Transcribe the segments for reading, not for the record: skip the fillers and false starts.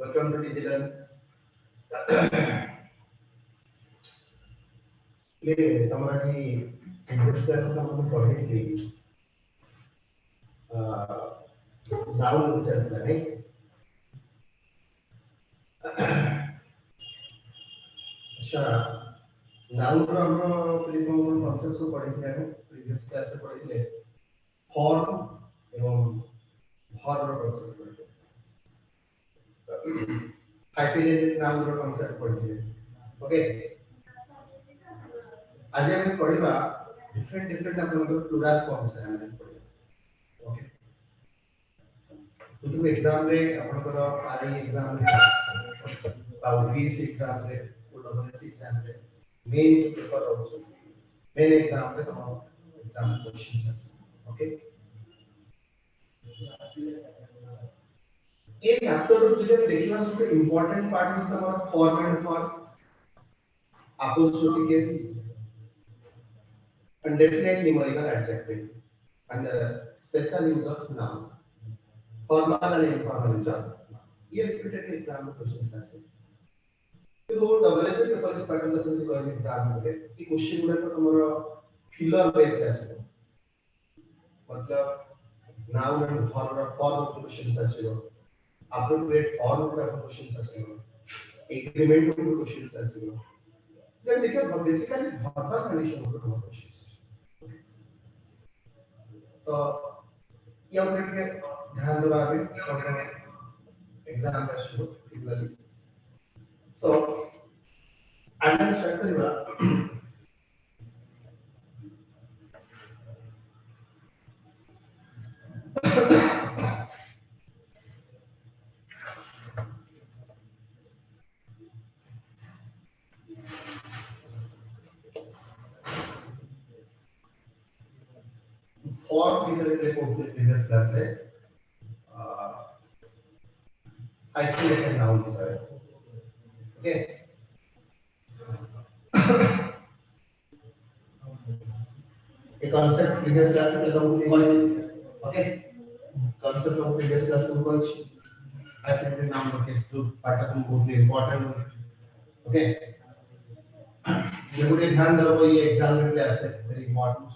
Welcome to digital ले तमरा जी English class में हम पढ़ी थी नाउन विचार नहीं अच्छा नाउन रो हम प्रीफॉर्म कॉन्सेप्ट को पढ़ी थी हम प्रीवियस क्लास में पढ़ी थी फॉर्म एवं वर्ब रो कॉन्सेप्ट पढ़ी थी हाइफिनेटेड नाउन रो कॉन्सेप्ट पढ़ी थी ओके आज हम पढ़िबा डिफरेंट डिफरेंट आपन प्लुरल फॉर्म्स है हम पढ़िबा ओके तो एग्जाम रे आपन आरई एग्जाम रे वीस एग्जाम रे ओडब्ल्यूएस एग्जाम रे main paper also main exam रे तमाम एग्जाम क्वेश्चंस है ओके ये चैप्टर रो जे देखिबा सब इंपोर्टेंट पार्ट इज हमारा form and form apostrophe case and definite numerical adjective and the special use of noun formal and informal use of noun ये repeated exam questions ऐसे तो डबलएसए paper इस pattern का तो कोई एग्जाम में ये क्वेश्चन गुड़ा तो तुम्हारा फिलर बेस्ड ऐसे मतलब noun and form form questions ऐसे हो appropriate form का क्वेश्चंस ऐसे हो एग्रीमेंट के क्वेश्चंस ऐसे हो then देखिए बेसिकली वर्बल कंडीशन होगा हमारे क्वेश्चंस तो ये अपने के ध्यान दो आगे एग्जाम का शुरू particularly so आज स्टार्ट करेगा फॉर्म टीचर के प्रीवियस क्लास है आइसोलेटेड नाउन्स है ओके एक कांसेप्ट प्रीवियस क्लास में लोगों को okay concept of previous class में कुछ आइसोलेटेड नाउन के स्टू पार्ट ऑफ बहुत इंपॉर्टेंट ओके ये बड़े ध्यान दो ये एग्जाम में क्लास है very important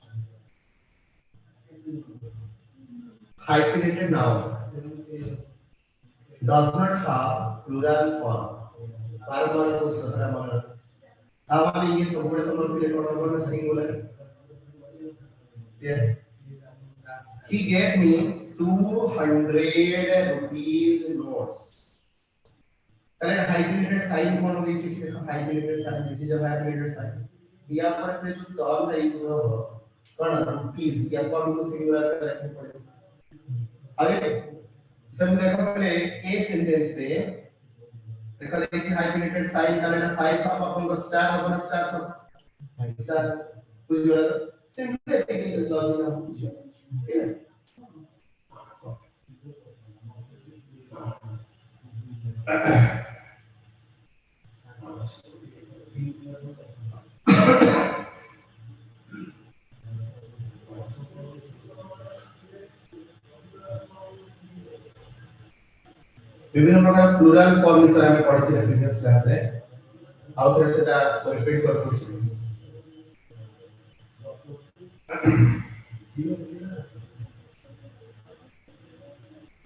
hyphenated noun does not have plural form बार-बार पूछ रहा है हमारा हमारे ये सब बड़े तो लोग के लिए कौन सिंगुलर ये he gave me 200 rupees notes पहले hyphenated sign कौन होगी चीज के hyphenated sign this is a hyphenated sign यहाँ पर पे जो टर्म है यूज हो कौन रुपीस या को हमको सिंगुलर करना पड़ेगा आगे सब देखो पहले ए सेंटेंस में देखो देखिए हाइफिनेटेड साइन का लेना 5 आप अपन को स्टार अपन स्टार सब स्टार कुछ जो सिंपल टेक्निकल लॉजिक हम कुछ ठीक है विभिन्न प्रकार प्लुरल फॉर्म विषय में पढ़ते हैं प्रीवियस क्लास में आउ फिर से रिपीट कर दूं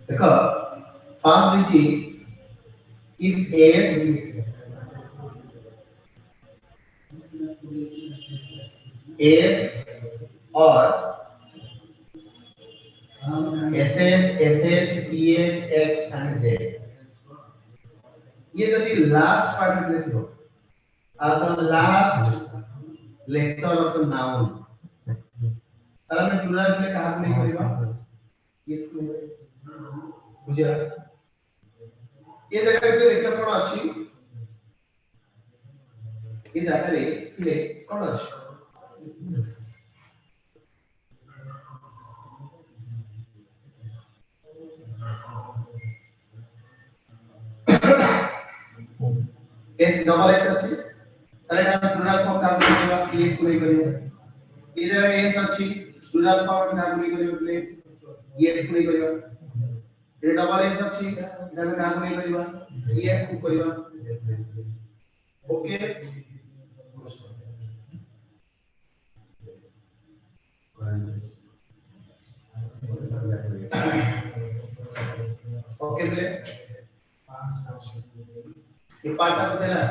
देखो फर्स्ट देखिए if s or ss sh ch x and z ये यदि लास्ट पार्ट में लिखो the last letter of the noun ताला मैं प्लुरल में कहा नहीं करिबा इसको बुझिया ये जगह पे देखला कोन अछि ये जगह रे ले कोन अछि एस डबल एस अछि ताले हम प्लुरल फॉर्म काम करिबा एस को नहीं करिबा ये जगह एस अछि प्लुरल फॉर्म काम नहीं करिबा प्लीज ये एस को नहीं करिबा ये डबल एस अछि जगह काम नहीं करिबा yes को करबा ओके ओके बोले ये पार्ट आप चला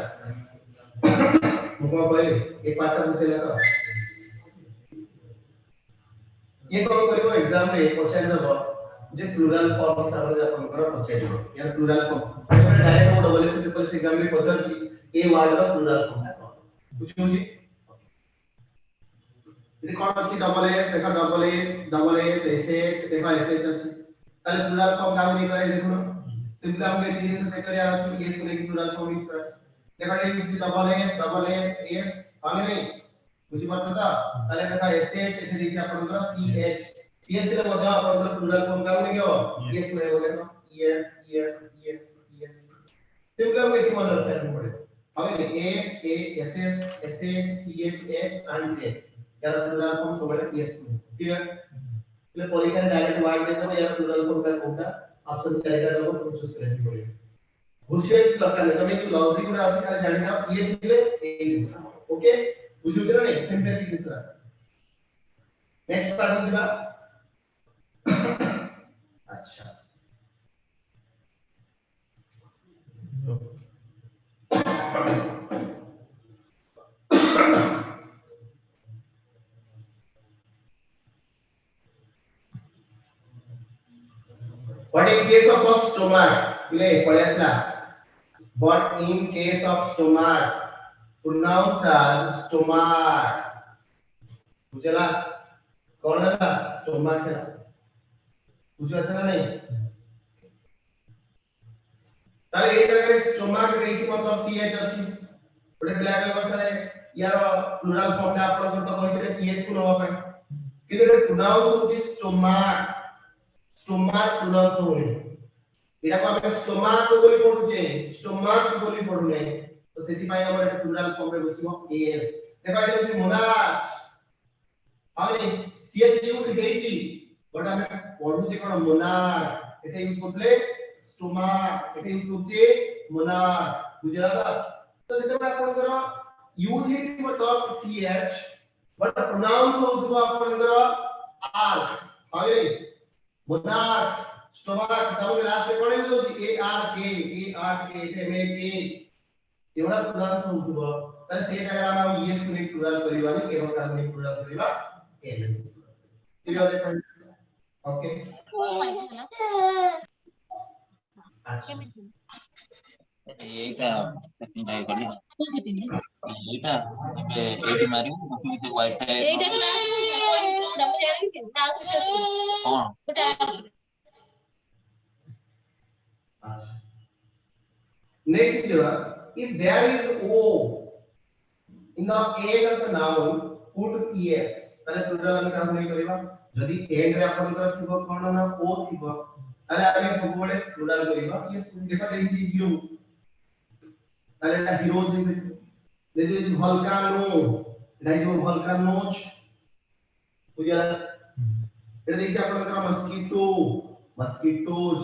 मुको बोले ये पार्ट आप चला तो ये कौन करिवो एग्जाम रे पचारि दबो जे प्लुराल फॉर्म हिसाब रे आपण कर पचारि दबो यार प्लुराल फॉर्म डायरेक्ट वो double S triple S exam रे पचारची ए वर्ड रो प्लुराल फॉर्म बुझियो जी ये कौन अछि डबल एस देखो डबल एस एस एच देखो एस एच अछि ताले प्लुराल फॉर्म काम नहीं करे देखो सिंपल हमके तीन से चेक करिया अछि एस को लेके प्लुराल फॉर्म यूज करे देखो ये डबल एस एस आगे नहीं बुझी पारछ ता ताले देखा एस एच एथे देखि आपनकर सी एच दिले मध्य आपनकर प्लुराल फॉर्म काम नहीं हो यस में हो देखो यस सिंपल हम एथि मन रखते पड़े आगे S A S S S H C H H and J यार प्लुराल फॉर्म सब यस क्लियर એટલે પરીક્ષા ડાયરેક્ટ વાડ દેતો यार प्लुराल फॉर्म का कोटा ऑप्शन चारिटा दबो तो चूज करने पड़ेगा होशियार दरकार नहीं तमे लॉजिक गुडा अछि खाली जानि जाओ ये दिले ए ओके बुझियो ना नहीं सिंपल दिस नेक्स्ट पार्ट बुझिबा अच्छा But in case of a stomach, play पढ़ेसला. But in case of stomach, pronounce as stomach. बुझला? कौन है ना? Stomach है. बुझा अच्छा नहीं? ताले ये जगह stomach नहीं ची मतलब ch अच्छी. बड़े ब्लैक में बस है यार प्लुरल फॉर्म में आप लोग तो कहते हैं ch को नवा पे. किधर pronounce होची stomach. स्टोमाक प्रोनाउंस होने एटा को हम स्टोमाक बोली पढुचे स्टोमाक्स बोली पढुने तो सेति पाई हमर एटा प्लुरल फॉर्म रे बसिबो एस देखा एटा होची मोनाक्स आमे सीएच यूज हेची बट हम पढुचे कोन मोनाक एटा यूज करले स्टोमाक एटा यूज होचे मोनाक बुझला तो जेते आपण कर यूज हेती मतलब सीएच बट प्रोनाउंस होतबो आपण कर आर आगे monarch stomach तब लास्ट में कोन यूज होची ए आर के एटे में के एवढा प्लुरल होतबो तर से जगह हम यस को प्लुरल करिवानी केवल काम में प्लुरल करिवा एल क्लियर देखो ओके अच्छा এইটা যাই করি এইটা এইটি মারি মতে ওয়াইফাই এইটা ক্লাস ডাবল জানি না কোন ওটা next if there is o in the end of the noun put es তাহলে প্লুরাল আমি কাম নাই করিবা যদি end রে आपनकर थिबो कोन ना o थिबो তাহলে আমি सब बड़े प्लुराल करिवा ये देखा देखि हिरो তাহলে এটা হিরোজ হিবে যদি ভলকানো এটা जो ভলকানোজ বুঝলা এটা দেখি आपनकर मस्कीटोज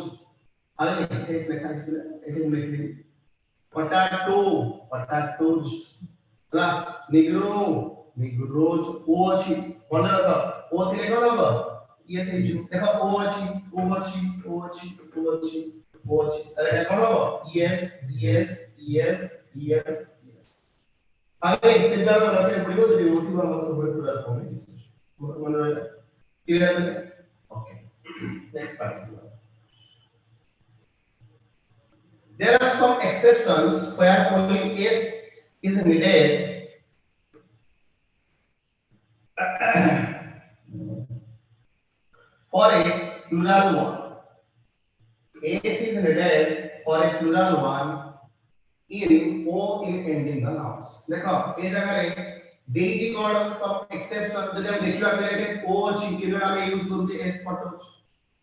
आले एस लिखा इसमें ऐसे लिख ली potatoes ला निग्रोज ओ अछि कोन लगा ओ थिले कोन लगा ये से देखो ओ अछि अरे कोन लगा yes आगे सिंपल में रखे पड़ियो जदी ओथि हम सब पूरा फॉर्म में मन क्लियर है okay next part There are some exceptions where only s is needed for a plural one. S is needed for a plural one in o in ending the nouns. देखो ए जगह रे देजी कोन some exception जदि हम देखिबा पहिले o अछि केनोडा में use करू छै s पटो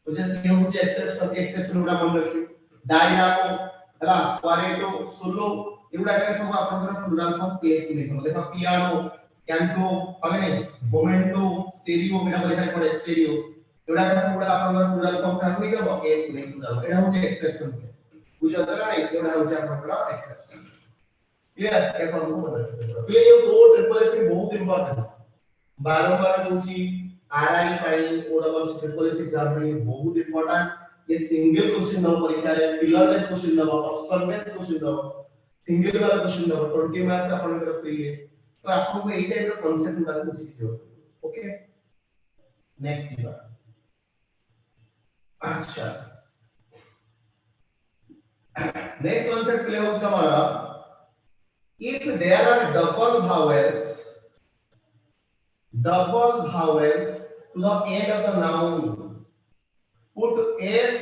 तो जे ये हो छै exception उडा मन रखियो डायनामो हला क्वारेटो सोलो एगुडा के सब आपनकर प्लुरल फॉर्म केस के लिखो देखो पियानो कैंटो अगने मोमेंटो स्टेरियो मेरा लिखा पड़े स्टेरियो एगुडा के सब आपनकर प्लुरल फॉर्म का कोई के केस के प्लुरल एडा हो एक्सेप्शन बुझाता ना एग्जाम हो जाए आपका एक्सेप्शन क्लियर क्या करना होगा तो ये दो ट्रिपल एस बहुत इंपॉर्टेंट बारंबार पूछी आरआई पाई O double triple S exam में बहुत इंपॉर्टेंट ये सिंगल क्वेश्चन दो परीक्षा रे फिलर बेस क्वेश्चन दो ऑप्शन बेस क्वेश्चन दो सिंगल वाला क्वेश्चन दो 20 मार्क्स अपन तरफ फ्री है तो आपको एई टाइप का कांसेप्ट उतार पूछी जो ओके नेक्स्ट जी अच्छा नेक्स्ट कांसेप्ट प्ले होगा हमारा if there are double vowels to the end of the noun put s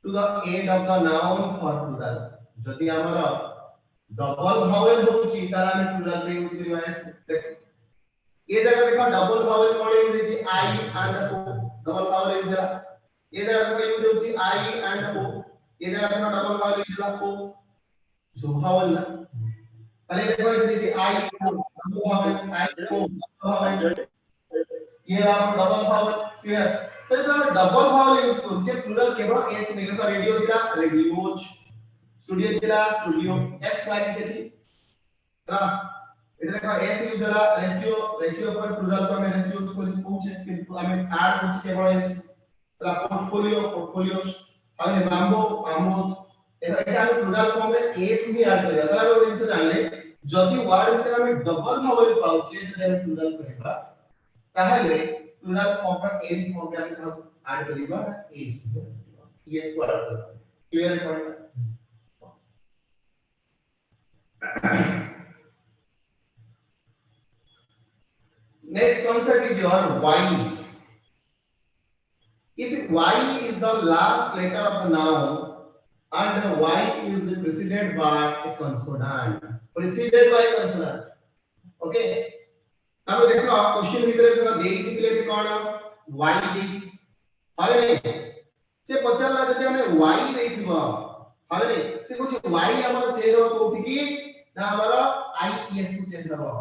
to the end of the noun for plural जदि हमर डबल भावेल होची तारा में प्लुरल रे यूज करिवा एस देखो ये जगह देखो डबल भावेल कोन यूज होची आई एंड ओ डबल भावेल यूज होला ये जगह पे यूज होची आई एंड ओ ये जगह पे डबल भावेल यूज होला ओ जो भावेल ना पहले देखो यूज होची आई ओ डबल भावेल आई ओ भावेल ये आप डबल भावेल क्लियर तो जब डबल भावेल यूज करू जे प्लुरल केवल एस नहीं तो रेडियो दिला रेडियोज स्टूडियो दिला स्टूडियो एक्स लाइन से थी ना এটা দেখো s ইউজ হলা রেশিও পর প্লুরাল তো আমি রেশিও করে পৌঁছে কিন্তু আমি আড করছি কেবল s তাহলে পোর্টফোলিওস তাহলে মাম্বোজ এটা আমি প্লুরাল ফর্ম রে s নি আড করিবা তাহলে আমি জিনিস জানলে যদি ওয়ার্ড ভিতরে আমি ডবল ভাবেল পাউছি যদি আমি প্লুরাল করিবা তাহলে প্লুরাল ফর্ম র n ফর্ম রে আমি আড করিবা s s को আড করিবা clear point Next concept is your y. If y is the last letter of the noun and y is preceded by a consonant. Okay. अब देखो क्वेश्चन भीतर देखो देइछि प्लेट कोन y देइछि हले नै से पचारला जदि हमें y देइथिबो हले नै से कुछ y हमर चेंज हो कोठी की ना हमर i s को चेंज हो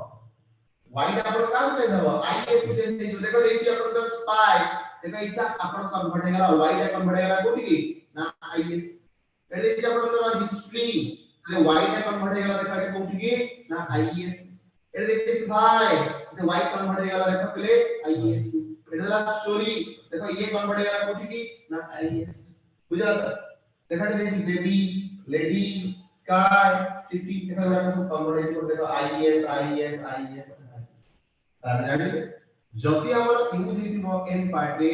y ଟା आपण काम चेंज हो i s को चेंज हो देखो देइछि आपण तो स्पाई देखो इता आपण कन्वर्ट हेला y टा कन्वर्ट हेला कोठी की ना i s एडे देइछि आपण तो हिस्ट्री એટલે y टा कन्वर्ट हेला देखा कोठी की ना i s एडे देइछि भाई तो y कन्वर्ट हेला देखा पहले i s एडे ला स्टोरी देखो ये कन्वर्ट हेला कोठी की ना i s बुझला देखा देइछि बेबी लेडी स्काई सिटी देखो ला सब कन्वर्ट हेछि देखो i s तार जानि जति हमर यूज हिथिबो एन पार्ट रे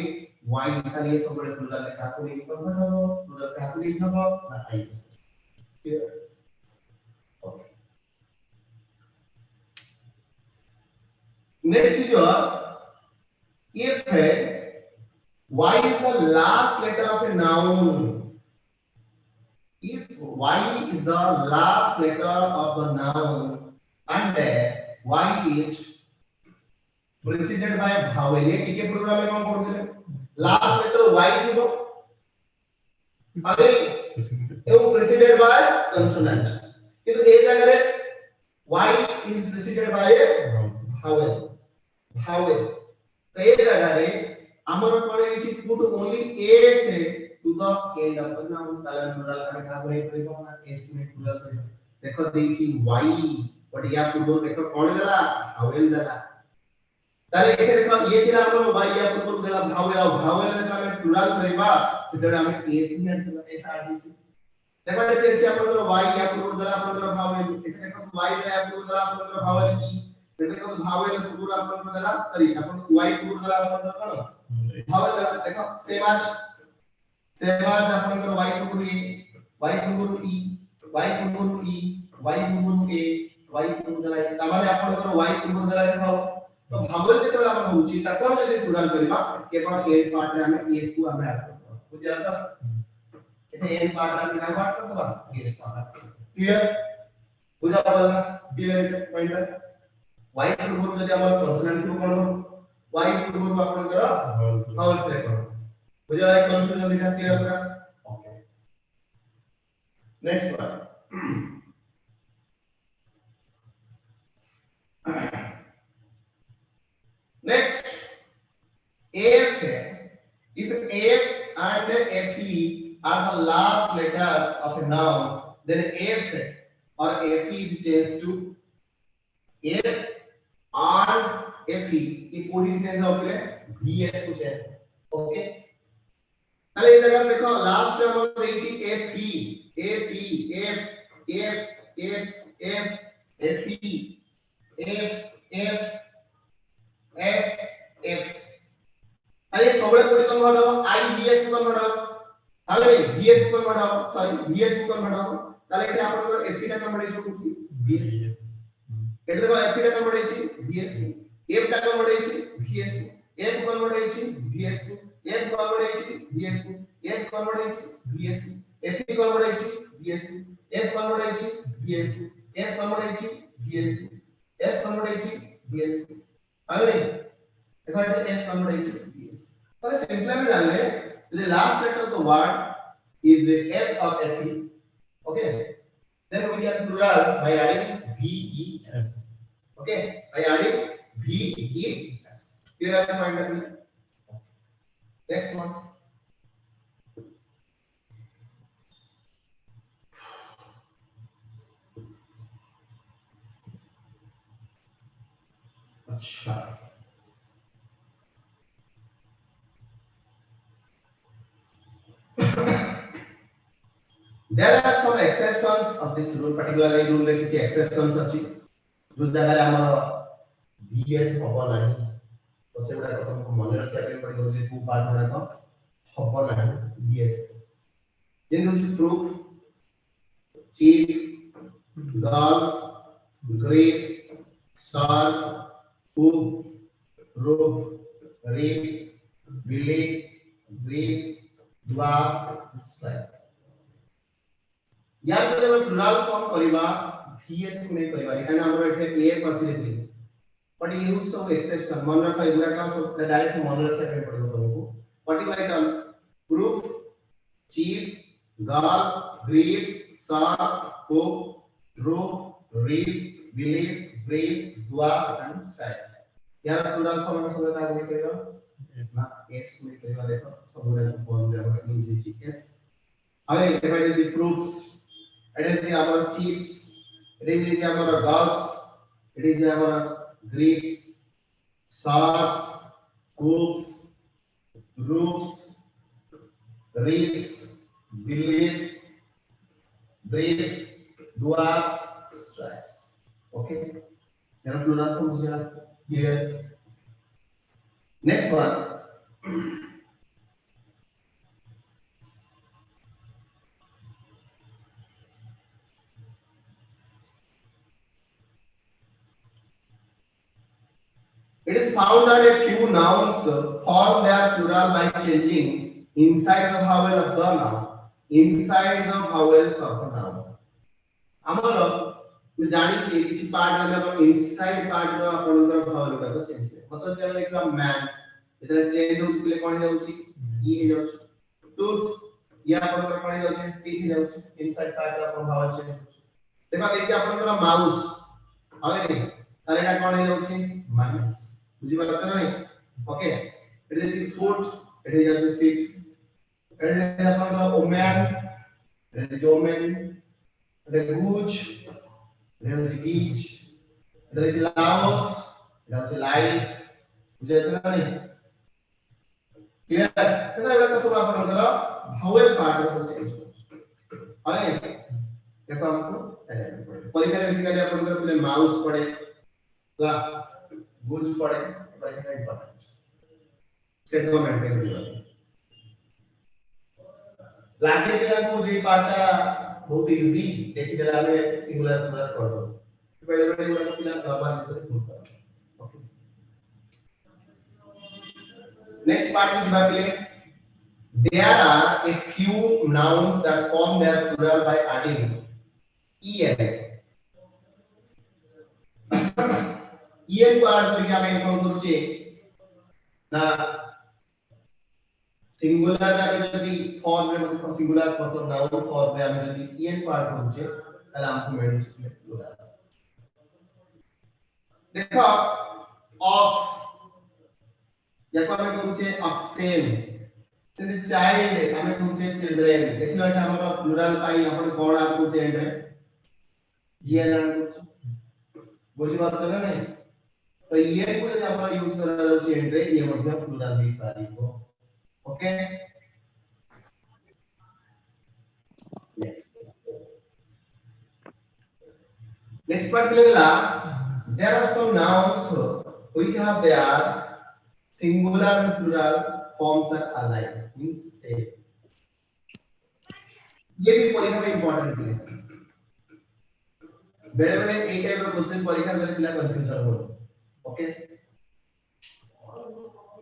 y खाली सब बड़े प्लुरल लेखा को नहीं कन्वर्ट हो प्लुरल का को नहीं हबो ना i s clear okay next is your if y is the last letter of a noun if y is the last letter of the noun and y is preceded by vowel ये टीके programme में कौन पढ़ते last letter y Thibaut अरे ये preceded by consonants किंतु ए जगह रे y is preceded by a vowel तो ए जगह रे हमर कोन इछि पुट ओनली a से to the end of the noun ताला प्लुरल का का होय करिबो ना s में प्लुरल करिबो देखो देछि y बट या पूर्व देखो कोन देला vowel देला ताले एके देखो ये थिला हमर y या पूर्व देला vowel ने का प्लुरल करिबा सेतडे हम s में ऐड करबा s आर दिछि देखो एते अछि हमर y या पूर्व देला हमर vowel एते देखो y या पूर्व देला हमर vowel की देखो vowel पूर्व हमर देला सॉरी अपन y पूर्व देला हमर कोन vowel देला देखो सेम आज अपन y पूर्व e y पूर्व e y पूर्व e y पूर्व a y पूर्व देला तमाने अपन y पूर्व देला देखो तो भावल जे तोला हम होची ताको हम जे प्लुरल करिबा केवल ए पार्ट रे हमें s को हमें ऐड करबा बुझिया त एते ए पार्ट रे हम ऐड करबा s पार्ट क्लियर बुझा पड़ला क्लियर पॉइंट y पूर्व जदि हमर कॉन्सोनेंट को कोन y पूर्व अपन कर भावल से करो बुझा है कंफ्यूजन दिखा क्लियर करा okay next one Next, AF है. If AF and FE are the last letter of a noun, then f or fe is changed to f and fe ये कोड चेंज हो गया vs को change okay তাহলে এই জায়গায় দেখো last আমরা দেখি fe fe f f f f fe f f f f তাহলে সবগুলো কোড কনভার্ট হবে i vs को कन्वर्ट হবে তাহলে vs को कन्वर्ट হবে সরি vs को कन्वर्ट হবে তাহলে এখানে আপনাদের fp টা কনভার্ট হইছে কোনটি vs এটা দেখো fp টা কনভার্ট হইছে vs f টা কনভার্ট হইছে vs f কনভার্ট হইছে vs f কনভার্ট হইছে vs f কনভার্ট হইছে vs f কনভার্ট হইছে vs f কনভার্ট হইছে vs f কনভার্ট হইছে vs f কনভার্ট হইছে vs তাহলে এখানে f কনভার্ট হইছে vs তাহলে সিম্পলি আমি জানলে the last letter of the word is f of fe okay then we can plural by adding ves okay by adding ves clear the point of view next one acha there are some exceptions of this rule particularly rule रे किछि exceptions अछि जो जगह रे हमर vs हबो नाही तो सेबडा को तुमको मन रखिया पे पड़िबो जे टू पार्ट बडा को हबो नाही vs then you proof cheap dog grape salt hoop roof reef village grape dwarf stripe यार तो जब प्लुरल फॉर्म करबा vs को नहीं करबा एखाने हमर एठे a फैसिलिटी बट यूज सब एक्सेप्शन मन रखा एगुडा का सब डायरेक्ट मन रखा पे पड़ो तुमको पर्टिकुलर टर्म प्रूफ चीप गाल ग्रीप सार को रूफ रीफ विलीफ ब्रेव दुआ एंड स्टाइल यार प्लुरल फॉर्म में सब का नहीं करबा ना s को नहीं करबा देखो सब फॉर्म में हम यूज s आगे देखो ये fruits it is our chips it is our dogs it is our grapes sharks hooks roofs reefs billets braves dwarfs stripes okay there are plural forms here next one It is found that a few nouns form their plural by changing inside the vowel of the noun. Inside the vowels of the noun. ଆମର ମୁଁ ଜାଣିଛି କିଛି part ଆମେ inside part ର ଆପଣଙ୍କର vowel ଗୁଡାକ change ହୁଏ मतलब ଯେମିତି ଦେଖିବା ମ୍ୟାନ ଏଥିରେ ଚେଞ୍ଜ ହଉଛି ବୋଲି କଣ ଯାଉଛି ଇ ହେଇ ଯାଉଛି ଟୁଥ ୟା ଆପଣଙ୍କର କଣ ଯାଉଛି ଟି ହେଇ ଯାଉଛି ଇନସାଇଡ ପାର୍ଟ ର ଆପଣ ଭାୱେଲ ଚେଞ୍ଜ ହଉଛି ଦେଖା ଦେଇଛି ଆପଣଙ୍କର ମାଉସ હવે ତାହେଲେ ଏଟା କଣ ହେଇ ଯାଉଛି ମାଉସ बुझी बात नहीं okay it is foot it is also feet it is अपन woman it is women it is goose it is geese it is louse it is lice बुझे अच्छा नहीं क्लियर तो एबा तो सब अपन भावेल पार्ट सब चेंज आगे देखो हमको परीक्षा में बेसिकली अपन पहले माउस पढ़े ला गुज पड़े पर इतना इंपॉर्टेंट स्टेट को मेंटेन करियो लागे पिला को जे पार्टा बहुत इजी देखि देला में सिंगुलर प्लुरल कर दो बेले बेले गुला पिला नॉर्मल से भूल कर okay next part is by there are a few nouns that form their plural by adding en en को ऐड करके हमें कौन करूचे ना सिंगुलर रे जदी फॉर्म रे मतलब सिंगुलर मतलब नाउन फॉर्म रे हमें जदी en को ऐड करूचे ताले हमको मिलुचे प्लुरल देखो ऑक्स या को हमें करूचे ऑक्सेन से चाइल्ड हमें पूछे चिल्ड्रन देखलो एटा हमर प्लुरल पाई आपण कोन आ पूछे एंड ये जान पूछ बुझी बात चला नहीं तो ये को जब आपण यूज करा जाउची एंड ये मध्ये प्लुरल भी पारिबो ओके नेक्स्ट नेक्स्ट पार्ट लेला there are some nouns which have their singular and plural forms are alike means same ये भी परीक्षा में इंपॉर्टेंट है बेले बेले एक टाइप का क्वेश्चन परीक्षा में पिला कंफ्यूजन हो ओके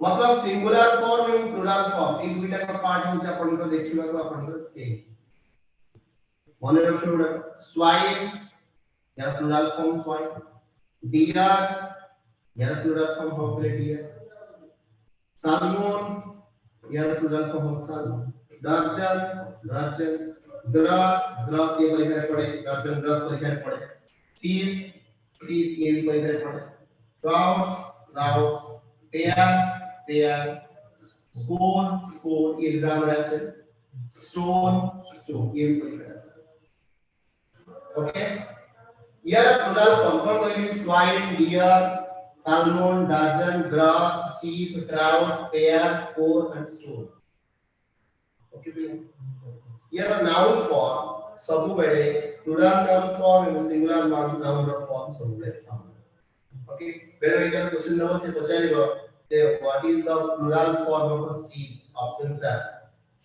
मतलब सिंगुलर फॉर्म एवं प्लुरल फॉर्म ए दुईटा का पार्ट होचे आपण को देखिबा को आपण को सेम मने रखिबा स्वाइन या प्लुरल फॉर्म स्वाइन डियर या प्लुरल फॉर्म हो डियर salmon या प्लुरल फॉर्म हो salmon दर्जन ग्रास ये परीक्षा पड़े दर्जन ग्रास परीक्षा पड़े सीप ये भी परीक्षा पड़े ट्राउट पेयर स्कोर ये एग्जामिनेशन स्टोन ये भी परीक्षा ओके यार प्लुरल फॉर्म कौन कोई swine deer salmon dudgeon grass sheep trout pear score and stone okay here a noun form सब बेले plural noun form and singular noun form सब बेले okay बेले बेले क्वेश्चन नंबर से पचारिबो जे what is the plural form of a sheep options are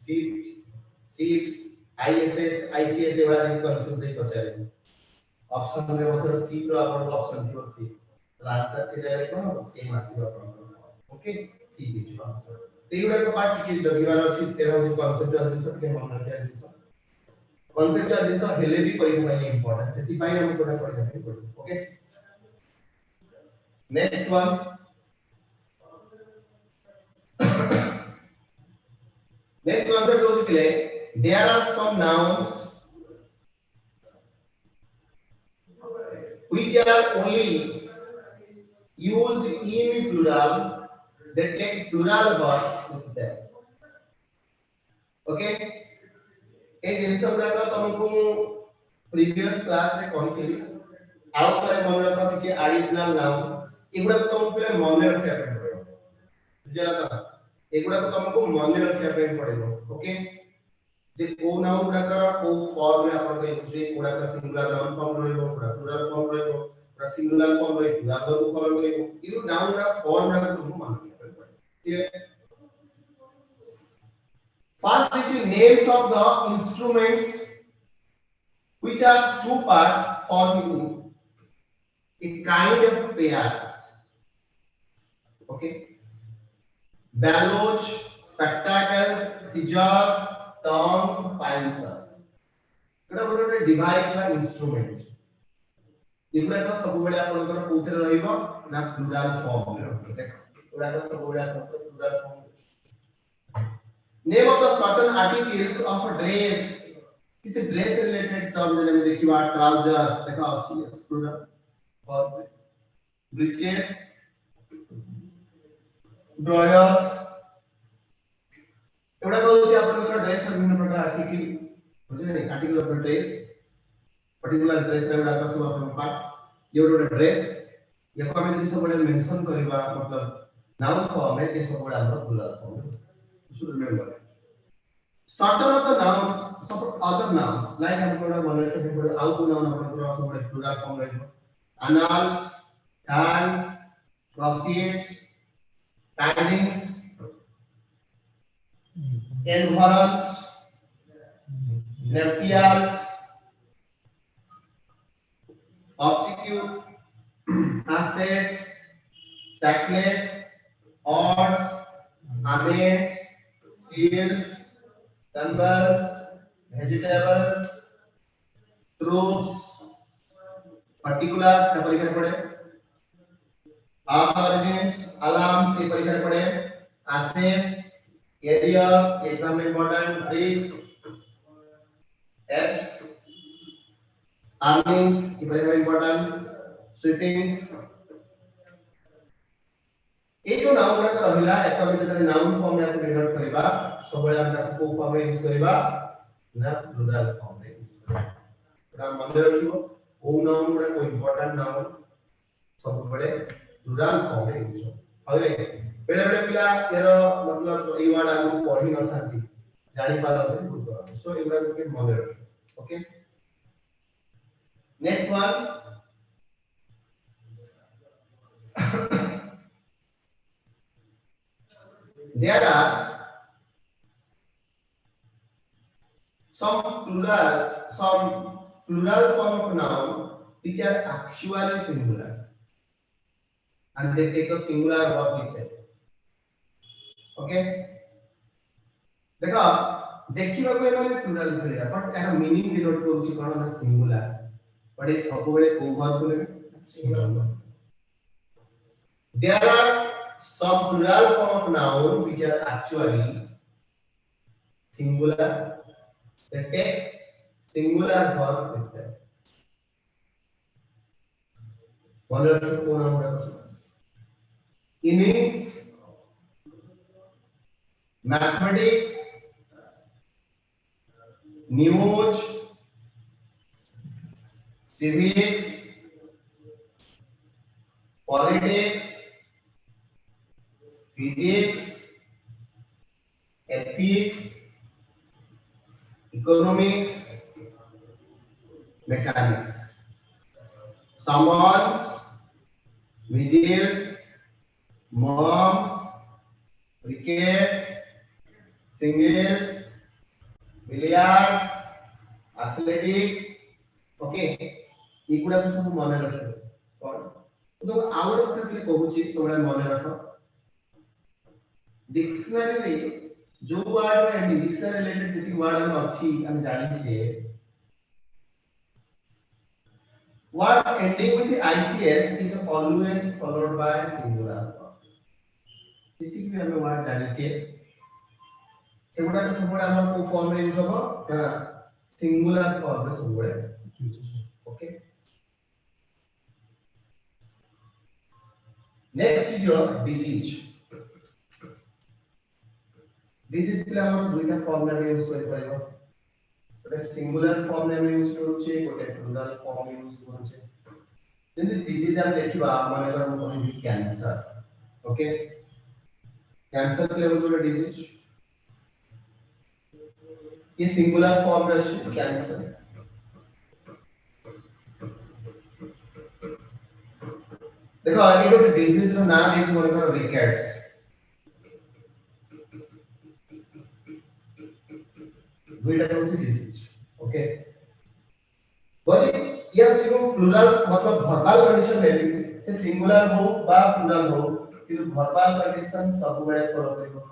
sheep ish एवढा confuse है पचारिबो option रे मतलब sheep रो आपण ऑप्शन थियो sheep आंसर से जाए कोन सेम आसी आपण ओके सी दिस आंसर तेगुडा को पार्ट के जगिवार अछि तेरा जो कांसेप्चुअल जिंस के मन रखिया जिंस कांसेप्चुअल जिंस हेले भी परीक्षा में इंपोर्टेंट सेति पाई हम कोडा पढ़ा पड़ी okay next one next concept हो चुके there are some nouns which are only used in plural they take plural verb with them okay ए जिंस गुडा का तुमको प्रीवियस क्लास रे कहथिली आउ करे मन रखा किछि एडिशनल नाउन एगुडा को तुमको पहले मन रखिया पड़िबो बुझला त एगुडा को तुमको मन रखिया पड़िबो ओके जे को नाउन गुडा का को फॉर्म रे आपण के जे गुडा का सिंगुलर नाउन फॉर्म रहइबो प्लुरल फॉर्म रहइबो सिंगुलर फॉर्म रे प्लुरल फॉर्म रे यू नाउन रा फॉर्म रा तुमको मान के ठीक first is names of the instruments which are two parts forming a kind of pair okay bellows spectacles scissors tongs pincers एटा ଗୋଟେ डिवाइस ବା इंस्ट्रूमेंट एगुडा तो सब बेले आपनकर कोथरे रहइबो ना प्लुरल फॉर्म रे देखो एगुडा तो सब बेले आपनकर plural form name of the certain articles of a dress it's a dress related term जे हम देखिबा trousers देखा अछि प्लुरल और breeches drawers एगुडा तो होछि आपनकर ड्रेस विभिन्न प्रकार आर्टिकल बुझले article of dress particular dress रे एगुडा सब आपन पार्ट ये ଗୋଟେ ड्रेस ये को हम सब बड़े मेंशन करबा मतलब नाउन फॉर्म रे के सब बड़े हमर plural form should remember certain of the nouns some other nouns like हम कोडा मन रखे कोडा आउ को नाउन अपन कोडा सब बड़े प्लुरल फॉर्म रहइबो annals hands proceeds tidings environs nuptials obsequies assets sacklets odds amens seals symbols vegetables troops particulars का परीक्षा पढ़े origins alarms ये परीक्षा पढ़े access areas exam में important bricks apps earnings ये परीक्षा important sweepings ए जो नाउन गुडा रहिला एक हम जतने नाउन फॉर्म रे आपण डिनोट करबा सब बेले हम ताको को फॉर्म रे यूज करबा ना प्लुरल फॉर्म रे यूज करबा एटा मन रखिबो ओ नाउन गुडा को इंपोर्टेंट नाउन सब बेले प्लुरल फॉर्म रे यूज होय बेले बेले पिला यार मतलब ई वर्ड हम पढी न थांती जानि पारबे भूल करबे सो एगुडा के मन रखिबो okay next one there are some plural form of noun which are actually singular and they take a singular verb with them okay देखो देखिबा को एमाने प्लुरल भलिया बट एरा मीनिंग डिनोट करूची कोन ना सिंगुलर बट ए सब बेले को वर्ब को singular there are some plural form of noun which are actually singular they take singular verb with them one or two को नाम रखो innings mathematics news civics politics physics ethics economics mechanics summons vigils moms crickets singles billiards athletics okay एगुडा को सब मन रखो कोन तो आउर कथा के कहूची सबले मन रखो डिक्शनरी रे जो वर्ड एंड डिक्शनरी रिलेटेड जति वर्ड हम अछि हम जानि छे word ending with the ics is always followed by singular जति भी हम वर्ड जानि छे सेगुडा के सबले हमर को फॉर्म रे यूज हो सिंगुलर फॉर्म रे सबले okay next is your disease disease के हम दुईटा फॉर्म रे यूज करि परबो गोटे सिंगुलर फॉर्म रे यूज करू छे गोटे प्लुरल फॉर्म यूज करू छे जंदि डिजीज हम देखिबा माने कर हम कहबी कैंसर ओके कैंसर के लेवल जो डिजीज ये सिंगुलर फॉर्म रे छे कैंसर देखो ये जो डिजीज रो नाम देख मन कर रिकेट्स दुईटा होची डिजीज ओके बजे या जो प्लुरल मतलब वर्बल कंडीशन में से सिंगुलर हो बा प्लुरल हो कि वर्बल कंडीशन सब बेले फॉलो करिबो को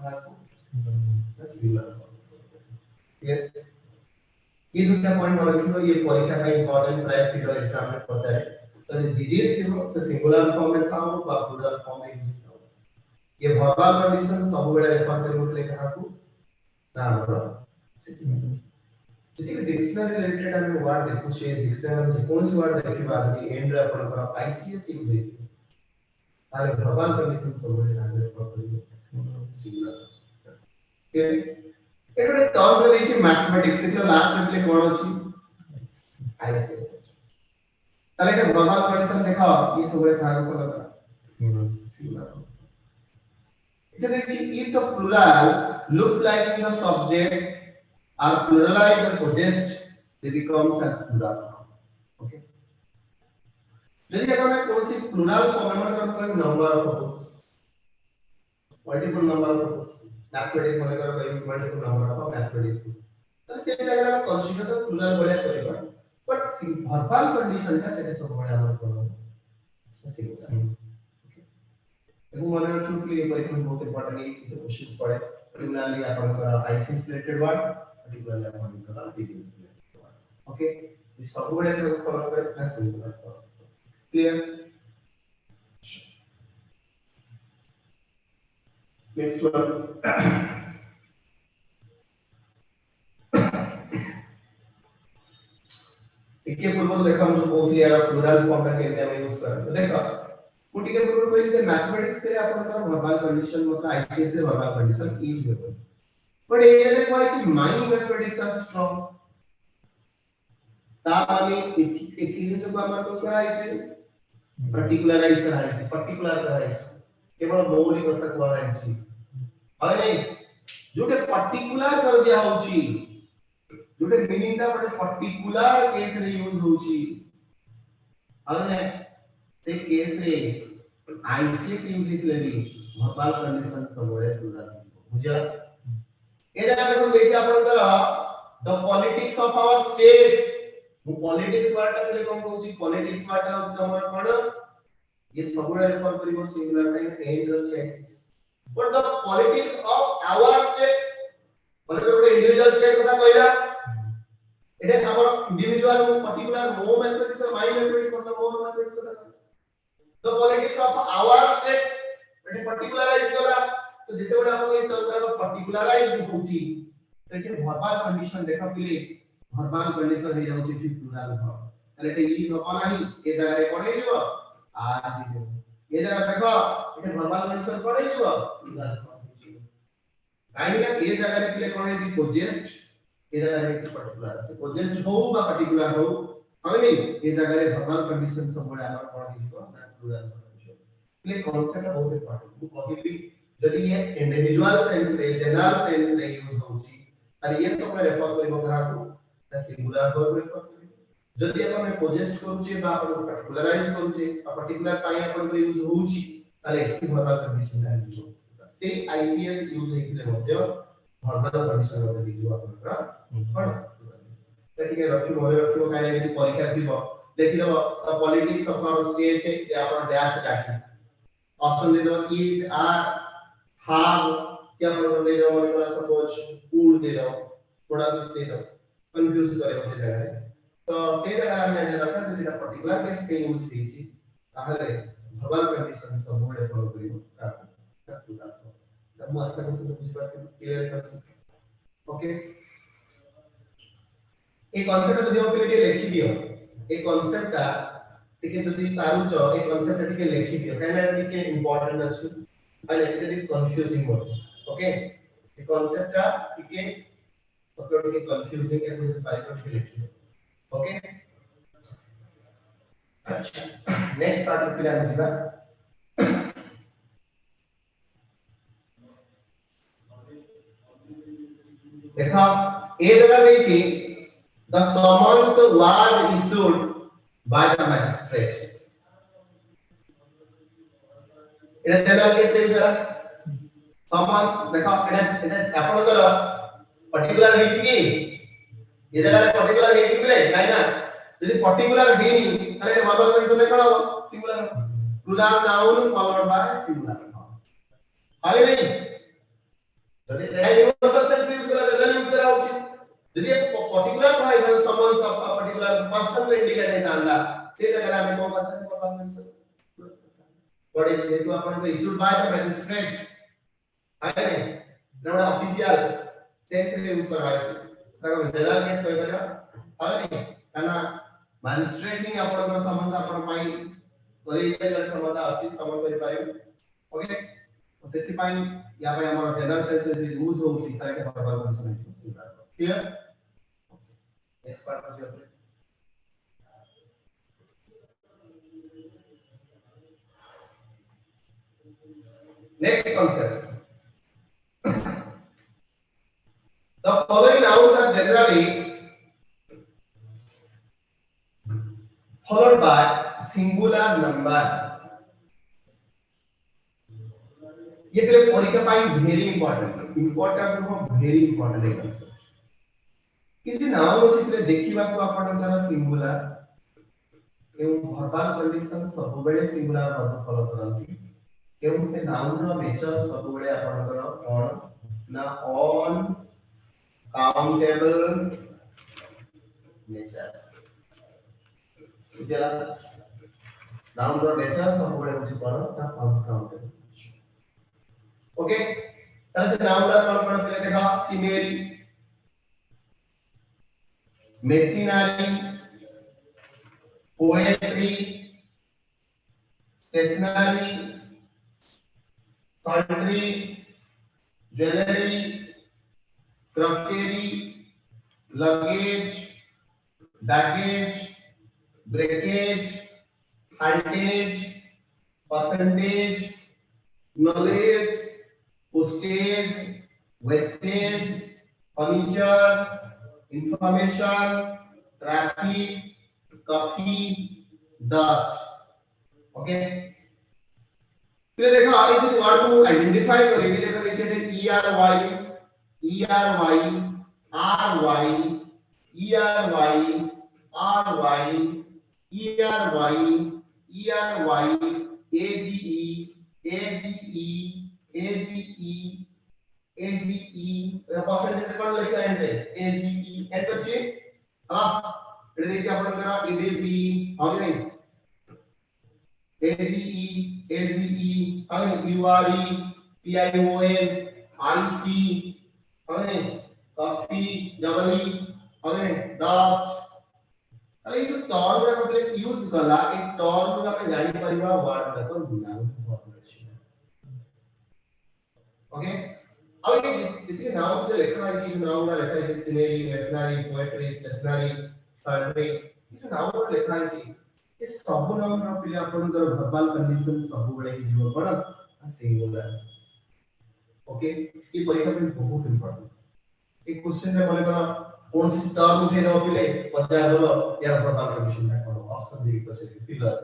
सिंगुलर ये दुईटा पॉइंट मन रखिबो ये परीक्षा का इंपोर्टेंट प्राइवेट फीडर एग्जाम में पहुंचाए तो डिजीज की हो से सिंगुलर फॉर्म में था हो बा प्लुरल फॉर्म में यूज था ये वर्बल कंडीशन सब बेले रेफर करिबो ले कहा को ना हमरो जति डिक्शनरी रिलेटेड हम वर्ड देखु छे डिक्शनरी में कौन सी वर्ड देखिबा कि एंड रे अपन कर आईसीएस यूज हे तारे वर्बल कंडीशन सब बेले ना रेफर करिबो सिंगुलर के एटा टर्म रे देखि मैथमेटिक्स देखियो लास्ट रे कोन अछि आईसीएस ताले के वर्बल कंडीशन देखो ये सब बेले कहा को लगा सिंगुलर इधर देखिए if the plural looks like the subject are pluralized or possessed they becomes as plural okay यदि अगर मैं कोई सी प्लुरल फॉर्म में अगर कोई number of books multiple number of books mathematics में अगर कोई मल्टीपल नंबर ऑफ मैथमेटिक्स तो से जगह हम कंसीडर तो प्लुरल बोले करबा बट वर्बल कंडीशन का से सब बड़ा हमर को सिंगुलर एगो मन रखियो कि ये परीक्षा बहुत इंपोर्टेंट है कि क्वेश्चंस पड़े सिमिलरली अपन का आईसीएस रिलेटेड वर्ड पर्टिकुलरली अपन का डिजीज रिलेटेड वर्ड ओके ये सब बड़े को फॉलो करे plus singular clear next one इसके पूर्व देखो हम जो बहुत क्लियर प्लुरल फॉर्म का केंद्र में यूज कर तो देखो ଟିକେ ପୂର୍ବରୁ କହିଲି मैथमेटिक्स रे आपनकर वर्बल कंडीशन मतलब आईसीएस रे verbal condition is given but ए जगह कहै माइंड मैथमेटिक्स आर स्ट्रांग ता माने एक जिनिस को हमर को कराइ छै पर्टिकुलराइज कराइ छै पर्टिकुलर कराइ छै केवल मौलिक କଥା कहै छै है नै जोटे पर्टिकुलर कर दिया होची जोटे मीनिंग दा बटे पर्टिकुलर केस रे यूज होची है नै से केस रे आईसीएस यूज इतलेली वर्बल कंडीशन सबळे पूरा बुझला ए जगह देखो बेचे आपनकर the politics of our state मु पॉलिटिक्स वाटा के कोन कहूची पॉलिटिक्स वाटा होची हमर कोन ये सबळे रेफर करिवो सिंगुलर टाइम एंड रो आईसीएस but the politics of our state मतलब गोटे इंडिविजुअल स्टेट कथा कहला एटे हमर इंडिविजुअल पर्टिकुलर मो मैथमेटिक्स माय मैथमेटिक्स मतलब मो मैथमेटिक्स कथा the politics of our state एटे पर्टिकुलराइज कला तो जेते बडा हम एक तरह पर्टिकुलराइज होची एटे वर्बल कंडीशन देखा पिले वर्बल कंडीशन हे जाउची कि प्लुरल हो तले ते इज हो नाही ए जगह रे कोन हेजिवो आर हेजिवो ए जगह देखो एटे वर्बल कंडीशन कोन हेजिवो प्लुरल हो काई ना ए जगह रे पिले कोन हेजि पोजेस्ट ए जगह रे पर्टिकुलर से पोजेस्ट हो बा पर्टिकुलर हो हमें ए जगह रे वर्बल कंडीशन सब बडा हमर कोन हेजिवो प्लुरल हो ये कांसेप्ट बहुत इंपॉर्टेंट वो कभी भी यदि ये इंडिविजुअल सेंस रे जनरल सेंस रे यूज होची और ये सब रेफर करिवो कहा को ता सिंगुलर वर्ब रेफर करिवो जदि आपण पोजेस्ट करूची बा आपण पर्टिकुलराइज करूची आ पर्टिकुलर पाई आपण को यूज होची ताले की वर्बल कंडीशन आइबो से आईसीएस यूज हेतिले मध्य वर्बल कंडीशन मध्ये जो आपण का पण ठीक है रखियो मोरे रखियो काहे यदि परीक्षा थिबो देखि दो पॉलिटिक्स ऑफ आवर स्टेट के आपण डैश काटी ऑप्शन दे दो इज आर हाव क्या आपण दे दो मोरे सपोज कूल दे दो थोड़ा कुछ दे दो कंफ्यूज करे उस जगह रे तो से जगह हम जाने रखा जेटा पर्टिकुलर केस पे यूज हेची ताहले वर्बल कंडीशन सब मोरे फॉलो करिवो ताकू आशा करते बुझ पाते क्लियर कर ओके ए कांसेप्ट जो पे लिखि दियो ए कांसेप्ट टा टिके जदी पारुच ए कांसेप्ट टिके लिखि दियो काना टिके इंपोर्टेंट अछि अरे टिके कंफ्यूजिंग हो ओके ए कांसेप्ट टा टिके टिके कंफ्यूजिंग है मुझे पाइप टिके लिखि दियो ओके अच्छा नेक्स्ट पार्ट पे हम जिबा देखो ए जगह देछि the summons was issued by the magistrate Etah general case रे जरा summons देखो एटा आपनकर पर्टिकुलर हेछि कि ये जगह रे पर्टिकुलर हेछि बिले काई ना यदि पर्टिकुलर हेनी ताले वर्बल कंडीशन में कोन हो singular plural noun followed by singular हाय नहीं यदि एटा यूनिवर्सल सेंस यूज करा जनरल यूज करा उचित यदि एक पर्टिकुलर भाई का summons of a particular person को इंडिकेट नहीं करना से जगह में कौन करता है परफॉर्मेंस बड़े जेतु अपन को इश्यूड बाय द मैजिस्ट्रेट है नोड ऑफिशियल सेंस रे यूज करवाय छै तको जनरल केस होय करा है काना मैजिस्ट्रेट ही अपन को समन्स अपन माइ कोई कर क्षमता अछि समन करि पाइबो ओके तो सेति पाइन या भाई हमर जनरल सेंस रे यूज हो छि ताके performance clear next part was your next concept the following nouns are generally followed by singular number ये के परीक्षा पाई वेरी इंपोर्टेंट हो वेरी इंपोर्टेंट है concept किसी नाम चित्र देखिबा को आपनकर सिंगुलर एवं वर्बल कंडीशन सब बेले सिंगुलर वर्ब फॉलो करंती एवं से नाउन रो नेचर सब बेले आपनकर ऑन ना ऑन काउंटेबल नेचर जरा नाउन रो नेचर सब बेले होची पर ना काउंटेबल ओके तसे नाउन रो कोन पहिले देखा scenery machinery poetry stationery, sundry, jewelry, crockery, luggage, baggage, breakage, heritage, percentage, knowledge, postage, wastage, furniture, information, traffic, copy, dust. Okay, फिर देखो आगे जो वर्ड को आइडेंटिफाई करेंगे देखो नीचे है ERY ERY RY ERY RY ERY ERY AGE AGE AGE AGE percentage कोन लिखा है एंटर AGE एंटर ची हां એટલે देखिए આપણને EDG હવે AGE AGE હવે URE PION IC હવે कॉफी डबल ई હવે dust अरे ये टॉर गुडा कंप्लीट यूज कला ए टॉर गुडा में जानि परिवा वर्ड का तो नाम फॉर्मुलेशन ओके अब ये जितने नाम जो लिखा है चीज नाम गुडा लिखा है सिनेरी मेसनरी पोएट्री स्टेशनरी सर्वे ये जो नाम गुडा लिखा है चीज ये सब नाम गुडा पिले आपनकर वर्बल कंडीशन सब गुडा ही जो बड़ा सिंगुलर ओके ये परीक्षा में बहुत इंपॉर्टेंट एक क्वेश्चन में बोले करा कौन सी टर्म उठे दो पिले पचार दो यार वर्बल कंडीशन में करो ऑप्शन दे तो से फिलर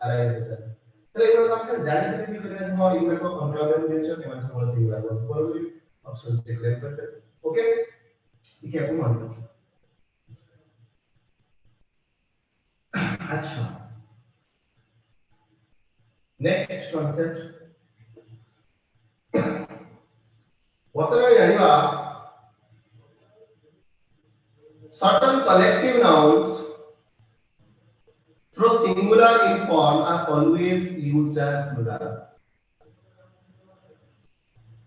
अरे क्वेश्चन तो ये वाला ऑप्शन जाने के लिए करना है और ये को कंट्रोल नेचर के मतलब समझ सिंगुलर बोलो ऑप्शन से क्लियर करते ओके ठीक है आपको मान लो अच्छा नेक्स्ट कॉन्सेप्ट वतरा यानीवा certain collective nouns through singular in form are always used as plural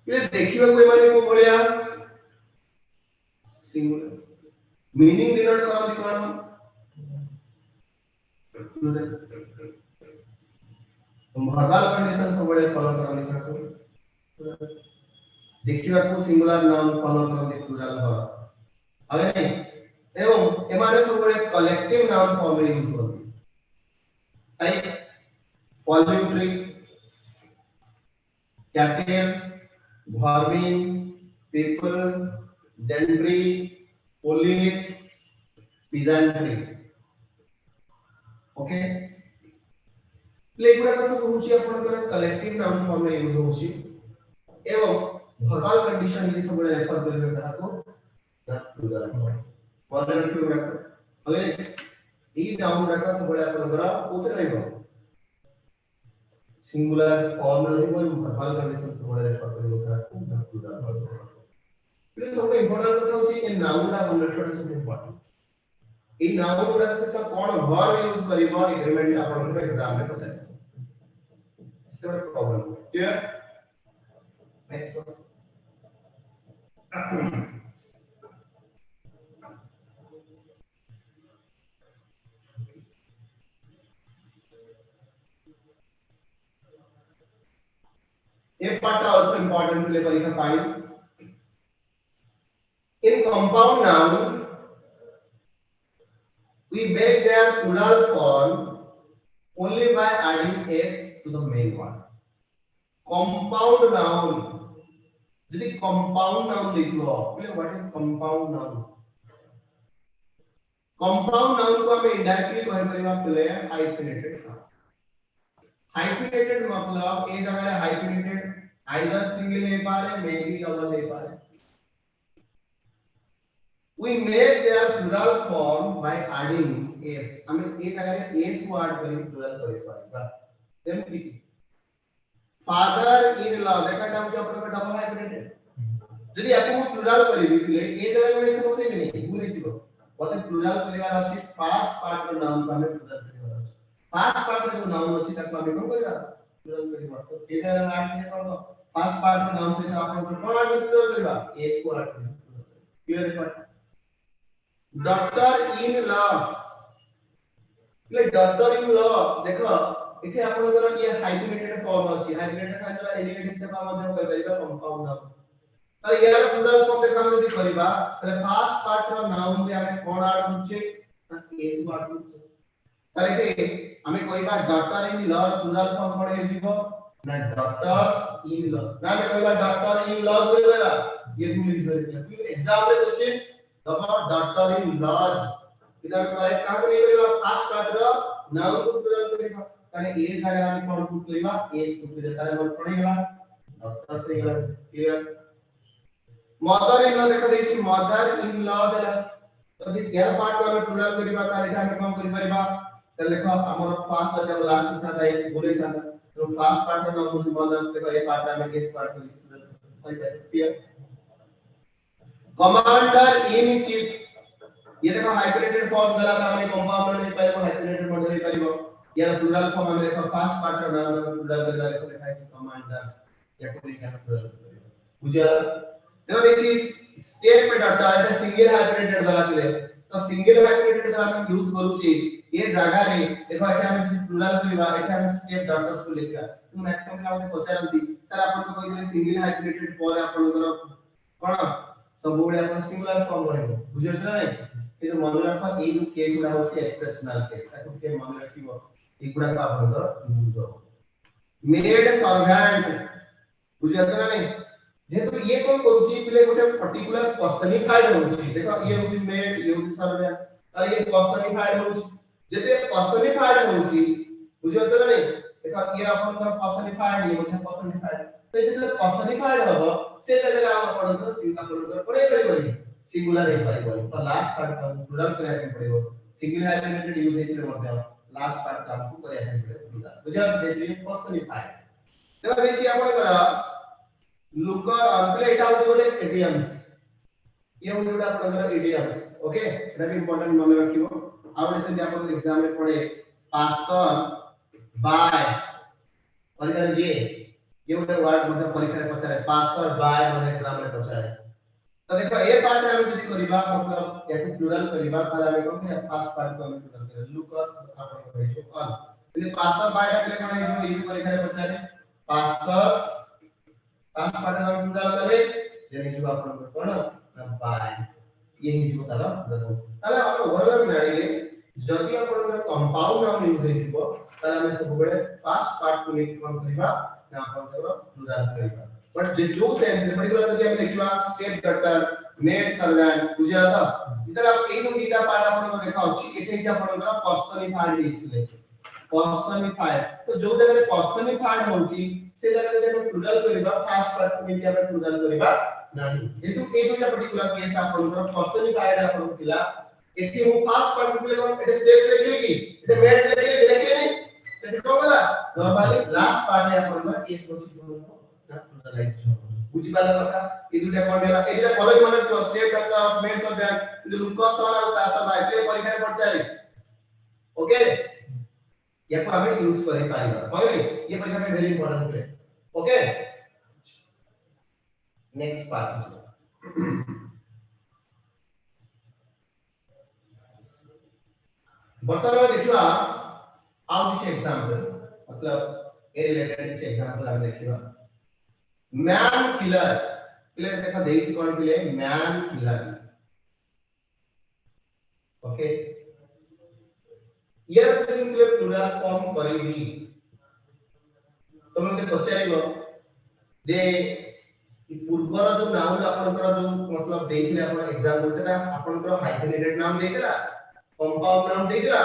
ये देखिबा कोई माने को बोलिया सिंगुलर मीनिंग डिनोट करନ୍ତି कोन प्लूरल वर्बल कंडीशन सब बड़े फॉलो करନ୍ତି काको देखिबा को सिंगुलर नाउन फॉलो करନ୍ତି प्लूरल हो अबे नहीं एवं एमाने सब बड़े कलेक्टिव नाउन फॉर्म में यूज होती type poultry cattle vermin people gentry police peasantry okay लेगुडा का सब होची आपनकर कलेक्टिव नाउन फॉर्म में यूज होची एवं वर्बल कंडीशन ये सब बड़े रेफर करबे काको ना प्लूरल वर्बल गुडा अगे ई नाउन गुडा सब बड़े आपनकर कोते रहबो सिंगुलर फॉर्म रहबो वर्बल कंडीशन सब बड़े रेफर करबे काको ना प्लूरल ये सब इंपोर्टेंट कथा होची ए नाउन गुडा बनलेट सब इंपोर्टेंट ए नाउन गुडा से तो कोन वर्ब यूज करबो एग्रीमेंट आपनकर एग्जाम में पछाय इस तरह प्रॉब्लम क्लियर नेक्स्ट वन ये part also important to लेकर fine in compound noun we make their plural form only by adding s to the main one compound noun यदि compound noun लिखो बोले what is compound noun compound noun को हमें indirectly कह परिवा पहले hyphenated hyphenated मतलब ए जगह hyphenated either single ले पारे maybe double ले पारे we make their plural form by adding s हमें ए जगह s को ऐड करी plural करे पारेगा जेमति फादर इन लॉ देखा नाम जो अपन डबल hyphenated यदि आपको प्लूरल करिबी पिले ए जगह में से बसे भी नहीं भूल जीवो बोले प्लूरल करेगा अछि फर्स्ट पार्ट रो नाउन को हमें प्लूरल करेगा फर्स्ट पार्ट रो नाउन अछि तक हमें कोन करेगा प्लूरल करेगा तो ए जगह में ऐड नहीं करबो फर्स्ट पार्ट रो नाउन से आपन को कोन ऐड प्लूरल करेगा एस को ऐड करेगा क्लियर है डॉक्टर इन लॉ ले डॉक्टर इन लॉ देखो एठी आपनकर ये हाइब्रिडेटेड फॉर्म अछि हाइब्रिडेटेड साइन द्वारा इंडिकेट सेपा मध्ये कहि परिबा कंपाउंड नाउन त यार प्लुरल फॉर्म देखा हम यदि करबा तले फर्स्ट पार्ट रो नाउन रे हमें कोन ऐड होचे त एस ऐड होचे त एठी हमें कहबा daughter in law plural form कोन हे जीवो ना डॉटर्स इन लॉ ना हमें कहबा डॉटर इन लॉ बोलबा ये रूल इज वेरी एग्जाम रे क्वेश्चन दबा डॉटर इन लॉज इधर करेक्ट काम नहीं करबा फर्स्ट पार्ट रो नाउन को प्लुरल करबा ताने ए जगह हम कोन पुट करबा एस पुट करबा ताने मन पड़ेगा डॉक्टर से क्लियर मदर इन लॉ देखा देसी मदर इन लॉ देला तो जे केयर पार्ट को हम प्लुरल करबा तारे हम कोन कर परिबा त देखो हमर फर्स्ट जब लास्ट था एस बोले था तो फर्स्ट पार्ट रो नाउन मदर देखो ए पार्ट में एस पार्ट कर क्लियर कमांडर इन चीफ ये देखो हाइब्रिडेटेड फॉर्म देला था हमने कंपाउंड में पाइबो हाइब्रिडेटेड मॉडल में पाइबो यार प्लुरल फॉर्म में देखो फर्स्ट पार्ट रो नाम में प्लुरल करला देखो दिखाई कमांडर या कोई क्या प्लुरल बुझा देखो देखिए स्टेट पे डाटा एटा सिंगल हाइब्रिडेटेड देला के तो सिंगल हाइब्रिडेटेड देला हम यूज करू छी ये जगह रे देखो एटा हम प्लुरल करबा एटा हम स्टेट डॉटर्स को लेकर तो मैक्सिमम क्लाउड पचारंती सर आपन को कोइ सिंगल हाइब्रिडेटेड पर आपन कोन सब बड़े अपन सिंगुलर फॉर्म रहबो बुझै छै नै ಇದು ಮೊದಲ ಪಾರ್ಟ್ ಈ ಕೇಸ್ ಗುಡ ಹೋಸಿ ಎಕ್ಸೆಪ್ಷನಲ್ ಕೇಸ್ ಅದಕ್ಕೆ ಮನೆ ರଖିବ ಇಗುಡ का आपनकर यूज हो मेड सर्वेंट बुझाते ना नहीं जेतु ये कोन कोची पिले गोटे पर्टिकुलर पर्सनिफाइड होची देखो ये होची मेड ये होची सर्वेंट और ये पर्सनिफाइड होची जेते पर्सनिफाइड होची बुझाते ना नहीं देखो ये आपनकर पर्सनिफाइड ये होची पर्सनिफाइड तो जेते पर्सनिफाइड हो से जगह आपनकर सिंगुलर पड़े पड़े सिंगुलर हे पाइबो तो लास्ट पार्ट का प्लुरल करे के पड़िबो सिंगल हाइब्रिडेटेड यूज हेतिले मते लास्ट पार्ट का हमको करे के पड़िबो बुझा जेतु पर्सनिफाइड देखो देखि आपनकर लुकर अनप्ले एटा हो छोड़े इडियम्स ये हो जोड़ा आपनकर इडियम्स ओके एटा भी इंपोर्टेंट मन रखिबो आउ जैसे आपन एग्जाम में पढ़े पार्सन बाय परीक्षा ये उठे वर्ड मतलब परीक्षा में पचारे पार्सन बाय मतलब एग्जाम में पचारे तो देखो ए पार्ट में हम जदी करबा मतलब या प्लुरल करबा ताला में कोन फर्स्ट पार्ट को हम प्लुरल करे लुकस आपन कहियो ऑन यदि पार्सन बाय डाले कोन है जो ई परीक्षा में पचारे पार्सन फर्स्ट पार्ट हम प्लुरल करे यानी जो आपन कोन बाय ये ही जो ताला ताला हम ओवरऑल नाइले जदी आपन कंपाउंड नाउन यूज हेतिबो ताला में सब बड़े फर्स्ट पार्ट को लेके कोन करबा ना आपन प्लुरल करबा बट जे जो सेंस पर्टिकुलर जदी हम देखिबा स्टेट डॉटर मेड सर्वेंट बुझिया था इधर आप ए दुटा पार्ट आपन को देखा अछि एटे जे आपन को पर्सनिफाइड इसले पर्सनिफाइड तो जो जगह पर्सनिफाइड होची से जगह जब प्लुरल करबा फर्स्ट पार्ट को लेके हम प्लुरल करबा नाही जेतु ए दुटा पर्टिकुलर केस आपन को पर्सनिफाइड आपन को थिला एठी हो फर्स्ट पार्ट को लेके एटे स्टेट से लिखली की एटे मेड से लिखली देखले नहीं एटे को बोला नॉर्मली लास्ट पार्ट है आपन को केस को प्लुरलाइज बुझी पाला कथा ए दुटा कोन बेला ए दुटा कॉलेज माने तो स्टेट डॉक्टर मेड सर्वेंट जो लुकस वाला पास बाय पे परीक्षा में पड़ जाए ओके ये को हमें यूज करे पारिबा पहिले ये परीक्षा में वेरी इंपोर्टेंट है ओके नेक्स्ट पार्ट वर्तमान देखिबा आउ विषय एग्जांपल मतलब ए रिलेटेड विषय एग्जांपल हम देखिबा मैन किलर किलर देखा देइछ कोन पिले मैन किलर ओके यार तुम पिले प्लुरल फॉर्म करिबी तुम मते पचारिबो जे ई पूर्वर जो नाम आपनकर जो मतलब देइथिले आपन एग्जांपल सेटा आपनकर हाइफेनेटेड नाम देइतला कंपाउंड नाम देइतला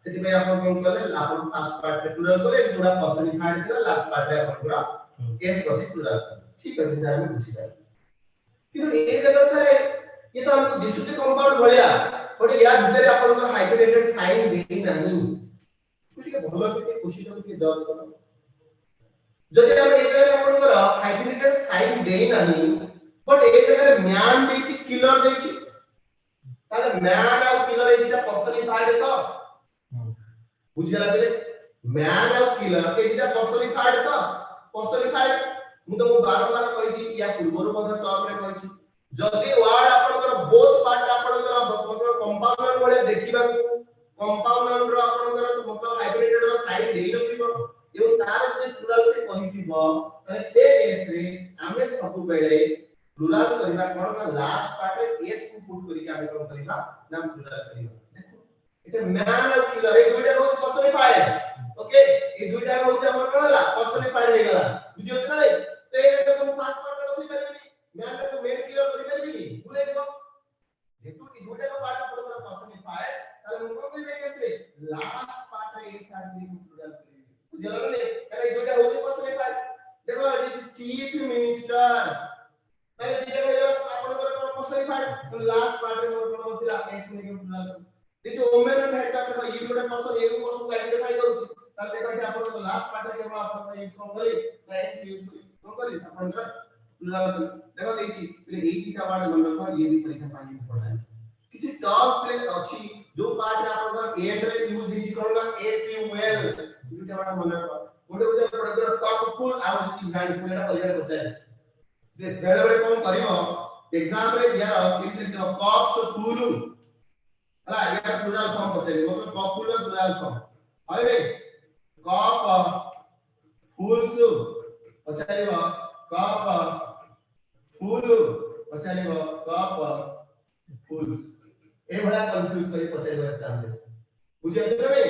सेति भाई आपन कोन करले आपन फर्स्ट पार्ट पे प्लुरल करे जोड़ा पर्सनिफाइड देला लास्ट पार्ट रे आपनकर केस को से प्लुरल ठीक है सर मैं बुझी जाए किंतु एक जगह सर ये तो हमको दिसुते कंपाउंड भलिया बट या भीतर आपनकर हाइफेनेटेड साइन देई नाही ठीक है भलो के खुशी तो के जज करो जदि हम ए जगह आपनकर हाइफेनेटेड साइन देई नाही बट ए जगह म्यान देछि किलर देछि ताले म्यान और किलर ए दिटा पर्सनिफाइड तो बुझिला बेले म्यान और किलर ए दिटा पर्सनिफाइड तो पर्सनिफाइड मु तो बारंबार कहिछि या पूर्वरो मध्ये टर्म रे कहिछि जदि वर्ड आपनकर बोथ पार्ट आपनकर मतलब कंपाउंड वाले देखिबा कंपाउंड रो आपनकर मतलब हाइब्रिडेटेड रो साइन देई रखिबो एवं तार जे प्लुराल से कहिथिबो तले से केस रे आमे सब बेले प्लुराल करिबा कोन ना लास्ट पार्ट रे एस को पुट करी के आमे कोन करिबा नाम प्लुराल करिबा देखो एते मैन और किलर ए दुइटा को पर्सनिफाइड ओके ए दुइटा को हमर कोन होला पर्सनिफाइड हे गला बुझियो छ रे तो ए तो फास्ट पार्ट रे बसि परिबनी मैन को मेन किलर करि परिबी भूले जबो जेतु ई दुइटा को पार्ट आपन पर्सनिफाइड ताले हम कोन करिबे केस रे लास्ट पार्ट रे ए साइड रे प्लुराल करिबी बुझियो ने ताले दुइटा होछि पर्सनिफाइड देखो इट इज चीफ मिनिस्टर ताले दुइटा को आपन पर्सनिफाइड तो लास्ट पार्ट रे मोर कोन बसिला एस को negative plural this women and head देखो ये गोटे पर्सन ए पर्सन को आइडेंटिफाई करूची ताले देखो एटा आपन लास्ट पार्ट रे केवल आपन यूज कोन करी एस यूज करी कोन करी आपन प्लुराल देखो देछि पहिले ए तीटा वर्ड मन रखो ये भी परीक्षा पानी इम्पोर्टेंट किछि टॉप प्ले अछि जो पार्ट रे आपन एंड रे यूज हिच करला एक्यूएल दुटा वर्ड मन रखो गोटे उजे प्रोग्राम टॉप फुल आउ हिच गाइड पुरा करिया बचाए जे बेले बेले कोन करिवो एग्जाम रे यार इट इज कॉप्स फुल हला यार प्लुराल फॉर्म पछे मतलब पॉपुलर प्लुराल फॉर्म आइबे कप फूल्स पछारिबो कप फूल पछारिबो कप फूल्स ए भला कंफ्यूज करी पछारिबो एग्जाम रे बुझियो रे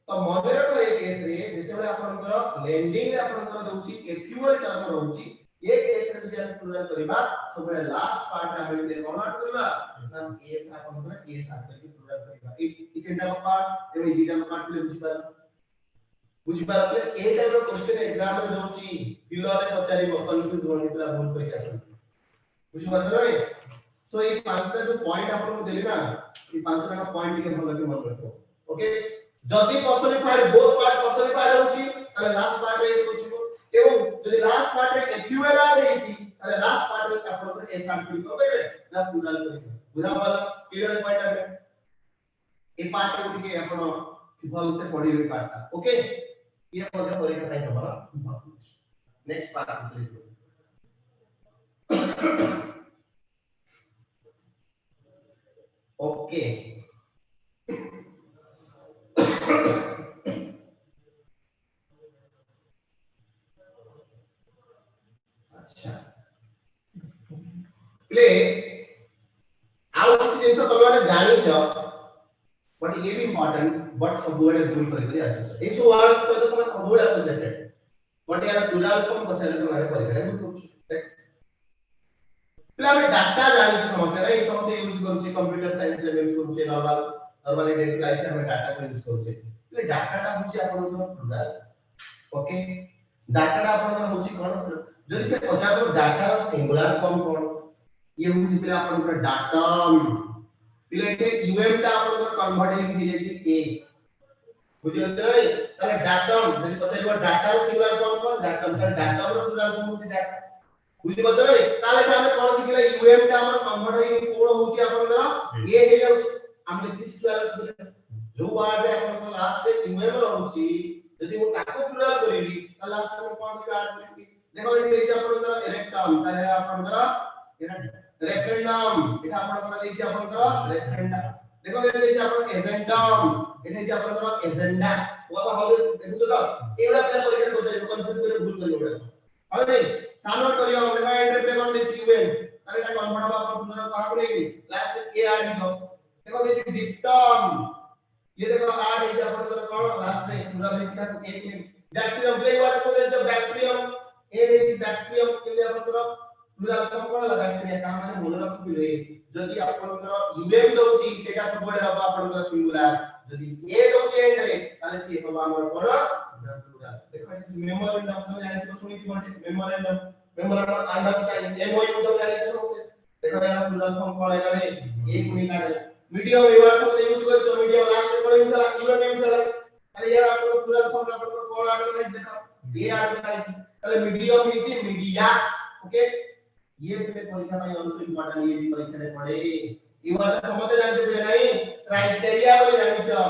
तो मने रखो ए केस रे जेतेबे आपनकर लेंडिंग रे आपनकर दोची एक्चुअल टर्म रहउची ए केस रे जे प्लुराल करबा सबरे लास्ट पार्ट आमे जे कन्वर्ट करबा नाम ए आपनकर ए साथ करके प्लुराल करबा ई केनटा पार्ट एवं दीटा पार्ट ले बुझि पारले ए टाइप रो क्वेश्चन एग्जाम रे दोची पिलर रे पचारिबो कंफ्यूज होनी पूरा भूल करके आसन बुझि पारले रे सो ए पांचटा जो पॉइंट आपन को देली ना ई पांचटा का पॉइंट के हम लगे मन रखो ओके जदी पर्सनिफाइड बोथ पार्ट पर्सनिफाइड होची ताले लास्ट पार्ट रे बसिबो एवं जदी लास्ट पार्ट रे एक्यूएल आ हेसी ताले लास्ट पार्ट रे आपन को एस आर क्लिक करबे ना प्लुराल करबे बुझा वाला क्लियर पॉइंट है ए पार्ट को के आपन भल से पढ़ी रे पार्ट ओके ये मजे परीक्षा टाइम हमारा नेक्स्ट पार्ट प्लीज ओके अच्छा प्ले आउ किसी जिंस तुम माने जानि छ बट ये भी इंपोर्टेंट बट सब बड़े भूल करी आसे इस वर्ड से तो तुम सब बड़े एसोसिएटेड बट यार प्लुराल फॉर्म पछले तुम्हारे परीक्षा में पूछ प्ले हम डाटा जानि छ समझते नहीं समझते यूज करू कंप्यूटर साइंस रे यूज करू नॉर्मल डे लाइफ में डाटा को यूज करू प्ले डाटा टा होची आपन प्लुराल ओके डाटा टा आपन होची कोन जदि से पछा तो डाटा रो सिंगुलर फॉर्म कोन ये होची प्ले आपन डाटम प्लेटे यूएम ता आपन कन्वर्ट हे दिजेछि ए बुझियो रे ताले डाटम जदि पछाइबो डाटा रो सिंगुलर फॉर्म कोन डाटम का डाटा रो प्लुराल फॉर्म होची डाटा बुझि बत रे ताले हम कोन सिखला यूएम ता हमर कन्वर्ट हे कोन होची आपन ए हे जाउछि हम देखि सिखला जो वर्ड रे आपन लास्ट रे यूएम रहउछि जदि मो ताको प्लुराल करिवि त लास्ट में कोन से ऐड करिवि देखो ये जे आपन इलेक्ट्रॉन ताले आपन एना रेफरेंडम एटा आपन देछि आपन रेफरेंडम देखो ये देछि आपन एजेंडम एटा जे आपन एजेंडा वो तो हल देखु तो एवडा पिला परीक्षा को जाय कंफ्यूज करे भूल करियो बडा हल नहीं सानो करियो देखो एंटरप्रेन्योर देछि यूएन ताले एटा कन्वर्ट आपन पुनः कहा को नहीं लास्ट ए ऐड हो देखो देछि डिक्टम ये देखो ऐड है जे आपन कोन लास्ट में पूरा देछि का एक मिनट बैक्टीरियम प्ले वाटर को देछि बैक्टीरियम ए देछि बैक्टीरियम के लिए आपन प्लुराल फॉर्म कोन लगा बैक्टीरिया का माने मन रख पिले जदि आपन यूएम दोछि सेटा सब बडे हबा आपन सिंगुलर जदि ए दोछि एंड रे ताले सी हबा हमर कोन प्लुराल देखो इट मेमोरेंडम तो जानि तो सुनि थि मेमोरेंडम आंडा स्टाइल एमओयू तो जानि तो देखो यार प्लुराल फॉर्म कोन है रे एक मिनट आगे मीडियम रिवर्स को यूज करछो मीडियम लास्ट में कोन यूज करा यूएम यूज करा अरे यार आपन प्लुराल फॉर्म आपन कोन ऑर्गेनाइज देखो ये ऑर्गेनाइज ताले मीडियम हिची मीडिया ओके ये पे परीक्षा में ऑल्सो इंपोर्टेंट ये भी परीक्षा में पड़े ये वाला समझते जाने से नहीं क्राइटेरिया बोले जानि छ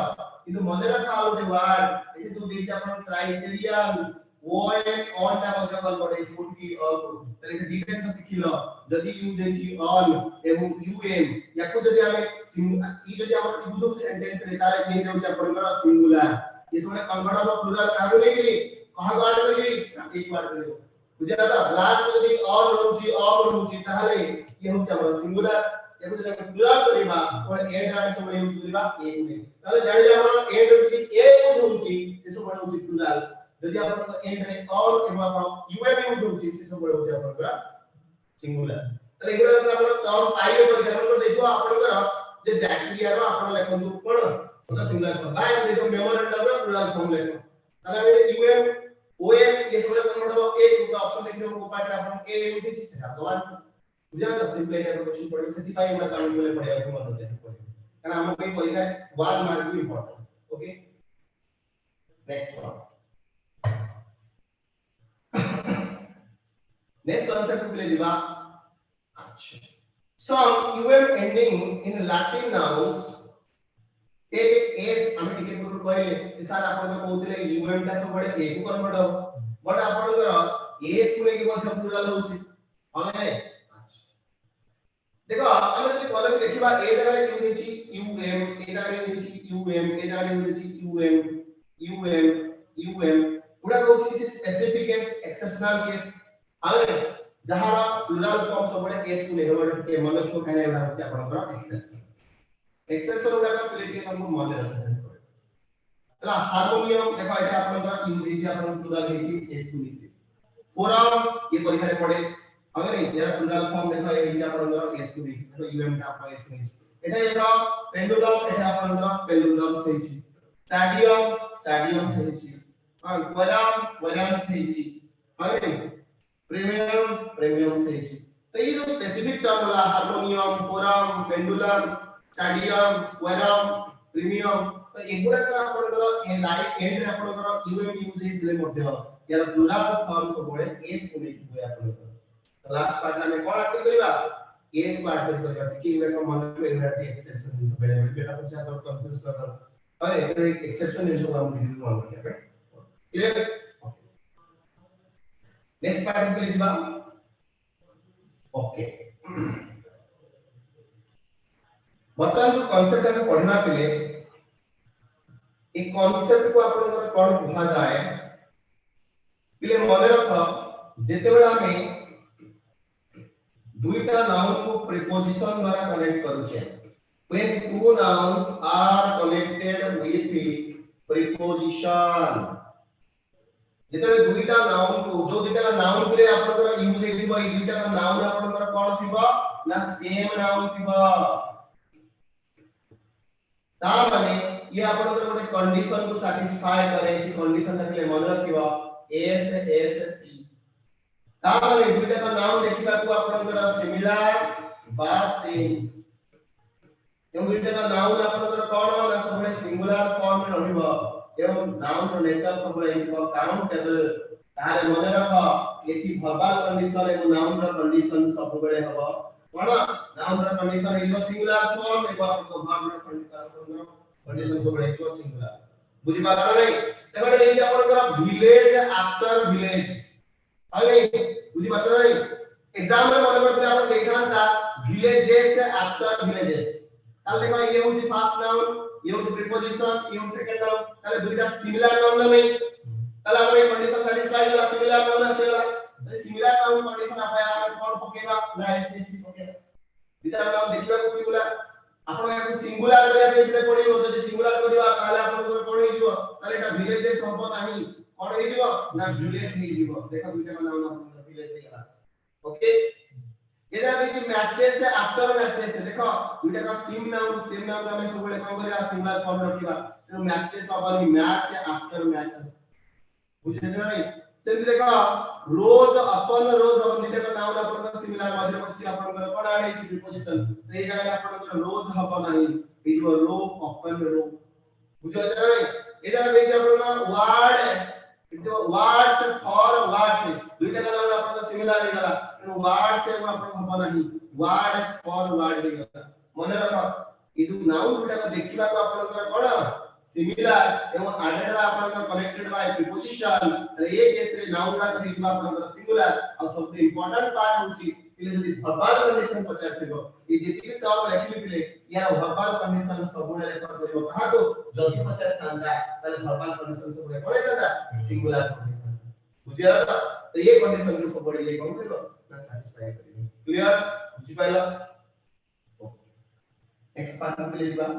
किंतु मने रखा आउट वर्ड एठी तू देछि अपन क्राइटेरियन ओ एंड ऑन ता मध्य कन्वर्ट इज गुड की ऑल तले के डिफरेंस सिखिलो जदी यूज हेछि ऑन एवं यूएम याको जदी हमें ई जदी हमर बुझो सेंटेंस रे ताले नहीं देउ छ अपन सिंगुलर ये समय कन्वर्ट हो प्लुरल कागो लेके कहा बात करी एक बार करी बुझा था लास्ट जदी ऑल रहउची ताहले ये होछ हमर सिंगुलर एगो जब प्लुरल करिबा और एंड रे समय यूज करिबा एक में ताहले जानि हमर एंड जदी ए यूज होउची से समय होउची प्लुरल जदी आपन एंड रे ऑल एबा आपन यूएम यूज होउची से समय होउची आपन सिंगुलर ताहले एगुला आपन टर्म पाइले पर आपन देखो आपन जे बैक्टीरिया रो आपन लेखन कोन ओटा सिंगुलर फॉर्म बाय देखो मेमोरेंडम रो प्लुरल फॉर्म लेखन ताहले यूएम ओएम ये सब कन्वर्ट हो एक का ऑप्शन देखने को पार्ट अपन ए यूज से सेटा तो आंसर बुझा तो सिंपल एटा क्वेश्चन पड़े से पाई एटा काम बोले पड़े आपको मन होते पड़े कारण हम पे परीक्षा 1 मार्क भी important okay next one next concept पे ले जीवा अच्छा some um ending in latin nouns take s আমি টিকে পুরো কইলে স্যার আপন কইলে um টা সবড়ে a को कन्वर्ट हो बट आपन कर s को लेके ମଧ୍ୟ प्लुरल होछि हने देखो हम जदी कॉलम देखिबा a जगह रे यूज होछि um a जगह रे यूज होछि a जगह रे यूज होछि पुरा होछि कि स्पेसिफिक केस एक्सेप्शनल केस हने जहां प्लुरल फॉर्म सबड़े केस को लेके के मन को कहले एला होछि आपन एक्सेप्शन उडा का क्लियर हमको मन रखना पड़े हार्मोनियम देखो एटा आपन यूज होछि आपन प्लुरल होछि एस को लेके फोरम ये परीक्षा रे पड़े अगर यार प्लुरल फॉर्म देखो ये होछि आपन एस को लेके तो यूएम का आपन एस को एटा देखो पेंडुलम एटा आपन पेंडुलम होछि स्टेडियम होछि वरम होछि अरे प्रीमियम होछि तो ये जो स्पेसिफिक टर्म वाला हार्मोनियम फोरम पेंडुलम स्टेडियम वरम प्रीमियम तो एगुडा का आपन ए लाइक एंड रे आपन यूएम यूज हे दिले मध्य यार प्लुरल फॉर्म सबळे एस को लेके होय आपन तो लास्ट पार्ट में कोन एक्टिव करिबा एस को एक्टिव करिबा कि वे का मन में एग्जैक्टली एक्सेप्शन यूज बेले बेटा कुछ आप कंफ्यूज कर अरे एक एक्सेप्शन यूज हम वीडियो में किया क्लियर नेक्स्ट पार्ट पे लिखबा ओके वर्तमान जो कांसेप्ट हम पढ़ना पले एक कांसेप्ट को आपन कोन कहा जाए पले मन रख जेतेबेला हमें दुईटा नाउन को प्रीपोजिशन द्वारा कनेक्ट करूछे when two nouns are connected with preposition जेतेबेले दुईटा नाउन को जो दुईटा नाउन पले आपन यूज हेतिबो ई दुईटा नाउन आपन कोन थिबो ना सेम नाउन थिबो ता माने ये आपन गोटे कंडीशन को सैटिस्फाई करे सी कंडीशन तकले मन रखिबो एस एस सी ता माने दुईटा का नाउन देखिबा को आपन सिमिलर बा सेम एवं दुईटा का नाउन आपन कोन ना सबले सिंगुलर फॉर्म में रहइबो एवं नाउन रो नेचर सबले इको काउंटेबल तारे मन रख एथि वर्बल कंडीशन एवं नाउन रो कंडीशन सबले हबो कोन नाउन रो कंडीशन इको सिंगुलर फॉर्म एवं आपन वर्ब रो कंडीशन सबले इको सिंगुलर बुझि पाला नै देखो ए जे आपन विलेज आफ्टर विलेज अरे बुझि पाला नै एग्जाम में मन में आपन देखांता विलेजेस आफ्टर विलेजेस ताले देखो ये होची फर्स्ट नाउन ये होची प्रीपोजिशन ये होची सेकंड नाउन ताले दुईटा सिमिलर नाउन नै ताले आपण कंडीशन सैटिस्फाई होला सिमिलर नाउन आसेला ताले सिमिलर नाउन कंडीशन आपाय आपण कोन पकेबा ना एसएससी पकेबा दुईटा नाउन देखिबा को सिंगुलर आपण याको सिंगुलर करिया पे पडिबो जदि सिंगुलर करिबा ताले आपण कोन हेजिबो ताले एटा विलेजेस हबो नाही कोन हेजिबो ना विलेज हेजिबो देखो दुईटा नाउन आपण विलेज हेला ओके एदा बेसी मैचेस से आफ्टर मैचेस देखो दुईटा का सेम नाउन का मैं सबले कोन करिया सिंगुलर फॉर्म रखिबा तो मैचेस हबनी मैच आफ्टर मैच बुझे नै सेम देखो रोज अपन रोज हम दुईटा का नाउन अपन का सिमिलर मझे बसी अपन का कोन आने छि प्रीपोजिशन तो ए जगह अपन का रोज हबो नाही ए जो रो अपन रो बुझे नै ए जगह बेसी अपन का वर्ड इतो वर्ड्स फॉर वर्ड्स दुईटा का नाउन अपन का सिमिलर हे गला तो वर्ड से अपन हबो नाही वर्ड फॉर वर्ड हे गला मन रख इदु नाउन दुईटा का देखिबा को अपन का कोन सिमिलर एवं एडेड बा अपन का connected by preposition A case रे नाउन का देखिबा अपन का सिंगुलर और सबसे इंपोर्टेंट पार्ट होची पिले जदी वर्बल कंडीशन पचारथिबो ए जेतिके टर्म लेखिबे पिले या वर्बल कंडीशन सबुळे रेफर करिवो कहा तो जदी पचार थांदा ताले वर्बल कंडीशन सबुळे पळे जाता सिंगुलर बुझिया तो ये कंडीशन को सबुळे ये कोन करिवो ना सैटिस्फाई करिवो क्लियर बुझि पाइला नेक्स्ट पार्ट में ले जिबा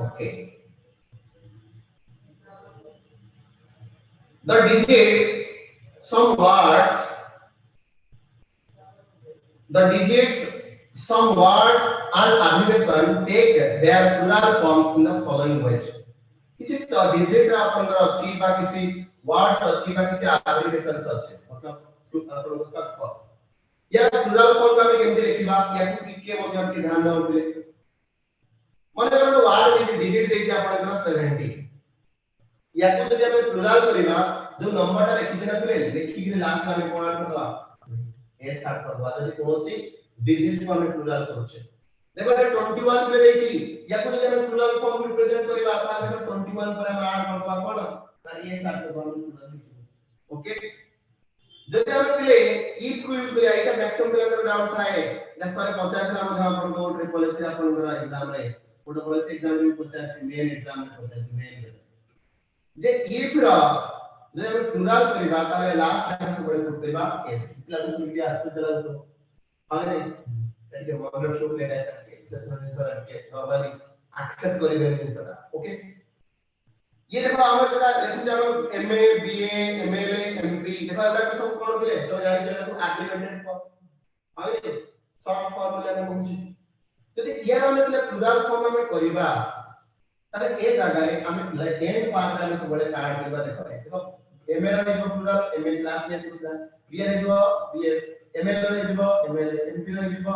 okay the digit some words the digits some words and abbreviation take their plural form in the following ways किछि digit रा आपनकर अछि बा किछि words अछि बा किछि abbreviations अछि मतलब आपन सब फॉर्म या प्लुरल फॉर्म का हम केमते लिखिबा या के मध्य के ध्यान देबा पड़े माने अगर वर्ड दिस डिजिट देछि आपनकर 70 या को जदि हम प्लुरल करिबा जो नंबर ता लिखि जेना पड़े लिखि के लास्ट में हम कोन करबा ए स्टार्ट करबा जदि कोनोसी डिजिट को हम प्लुरल करूछे देखो ये 21 पे देछि या को जदि हम प्लुरल फॉर्म रिप्रेजेंट करिबा ताले हम 21 पर हम ऐड करबा कोन ता ए स्टार्ट करबा हम प्लुरल लिखिबो ओके जदि हम पिले इफ को यूज करिया एटा मैक्सिमम पिलाकर डाउट थाए नेक्स्ट रे 50 ला मध्ये आपण को ट्रिपल एस रे आपण को एग्जाम रे ओटा पॉलिसी एग्जाम में 50 मेन एग्जाम में 50 मेन जे इफ रा जे हम प्लुरल करिबा ताले लास्ट टाइम से बड़े पुट करिबा एस प्लस सुविधा आसु चला तो हाने एके मॉडल फ्लो ले डाटा के एक्सेप्शन सर के नॉर्मली एक्सेप्ट करिबे जिंसटा ओके ये देखो हम जरा लिखु जानो एमए बीए एमएलए एमपी देखो एटा सब कोन बिले तो जानि चला सब एग्रीगेटेड फॉर्म हाने शॉर्ट फॉर्मूला में कहूची जदि यार हम प्लुरल फॉर्म में करिबा ताले ए जगह रे हम एंड पार्ट रे सब बड़े ऐड करबा देखो एमएल रे जो प्लुरल एमएल लास्ट एस उसला बी रे जो बीएस एमएल रे जो एमएल एमपी रे जो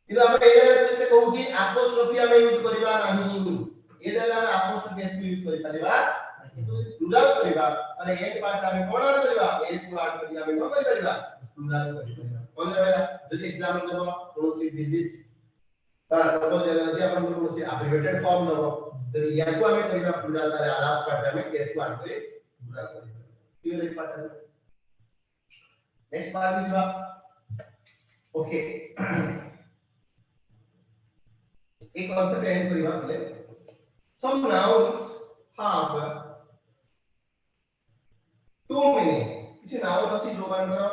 इदो हम ए जगह रे से कहूची एपोस्ट्रोफी हम यूज करिबा नाही ए जगह रे एपोस्ट्रोफी एस यूज करि परिबा किंतु प्लुरल करिबा ताले एंड पार्ट रे कोन ऐड करिबा एस को ऐड करिया हम न करि परिबा प्लुरल करिबा कोन रहला जदि एग्जाम देबो कोनोसी डिजिट ता सपोज जदि आपण कोनोसी एब्रिविएटेड फॉर्म देबो तो या को हमें करिबा प्लुरल ताले लास्ट पार्ट में केस को ऐड करि प्लुरल करिबा क्लियर एक part next part is okay एक कांसेप्ट एंड करिबा पहले some nouns have two meaning किछि नाउन अछि जो मानकर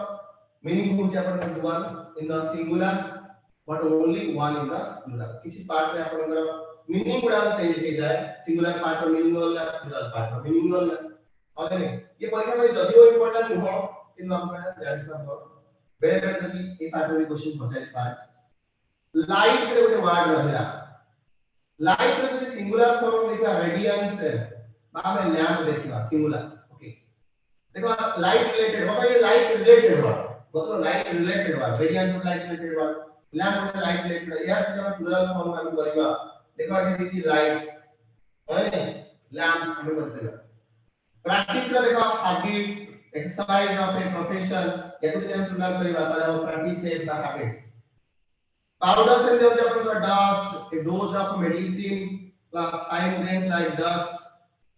मीनिंग होछि अपन one in the singular but only one in the plural किछि पार्ट रे आपनकर मीनिंग गुडा चेंज के जाए सिंगुलर पार्ट और मीनिंग वाला प्लुरल पार्ट और मीनिंग वाला और नहीं ये परीक्षा में जदी वो इंपोर्टेंट हो इन नंबर जानता हो बेले बेले जदी ए पार्ट में क्वेश्चन पचारि पार्ट लाइट रे गोटे वर्ड रहला लाइट रे जदी सिंगुलर फॉर्म देखा रेडियंस बा में लैम्प देखिबा सिंगुलर ओके देखो लाइट रिलेटेड होता ये लाइट रिलेटेड वर्ड मतलब light related word radiance light related word lamp light related यार जब प्लुरल फॉर्म में हम करिबा देखो ये थी लाइट्स है लैम्प्स हम करते हैं प्रैक्टिस रे देखो habit exercise of a profession या तो जब प्लुरल करिबा ताले वो practice says the habits powder से जब अपन का dust A dose of medicine fine grains like dust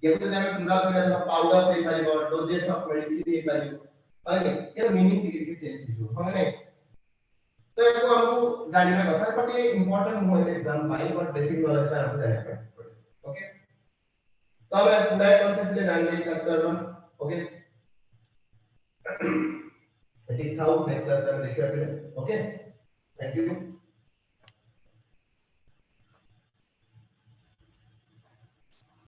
या तो जब प्लुरल करिबा तो पाउडर से परिबा डोजेस ऑफ मेडिसिन ये परिबा है ये मीनिंग की चेंज हो है तो ये को हमको जानना होता है बट ये इंपॉर्टेंट हो है एग्जाम भाई बट बेसिक नॉलेज का हमको जानना है ओके तो अब हम पूरा कांसेप्ट ले जानने chapter 1 okay I think how next class में देखिए ओके थैंक यू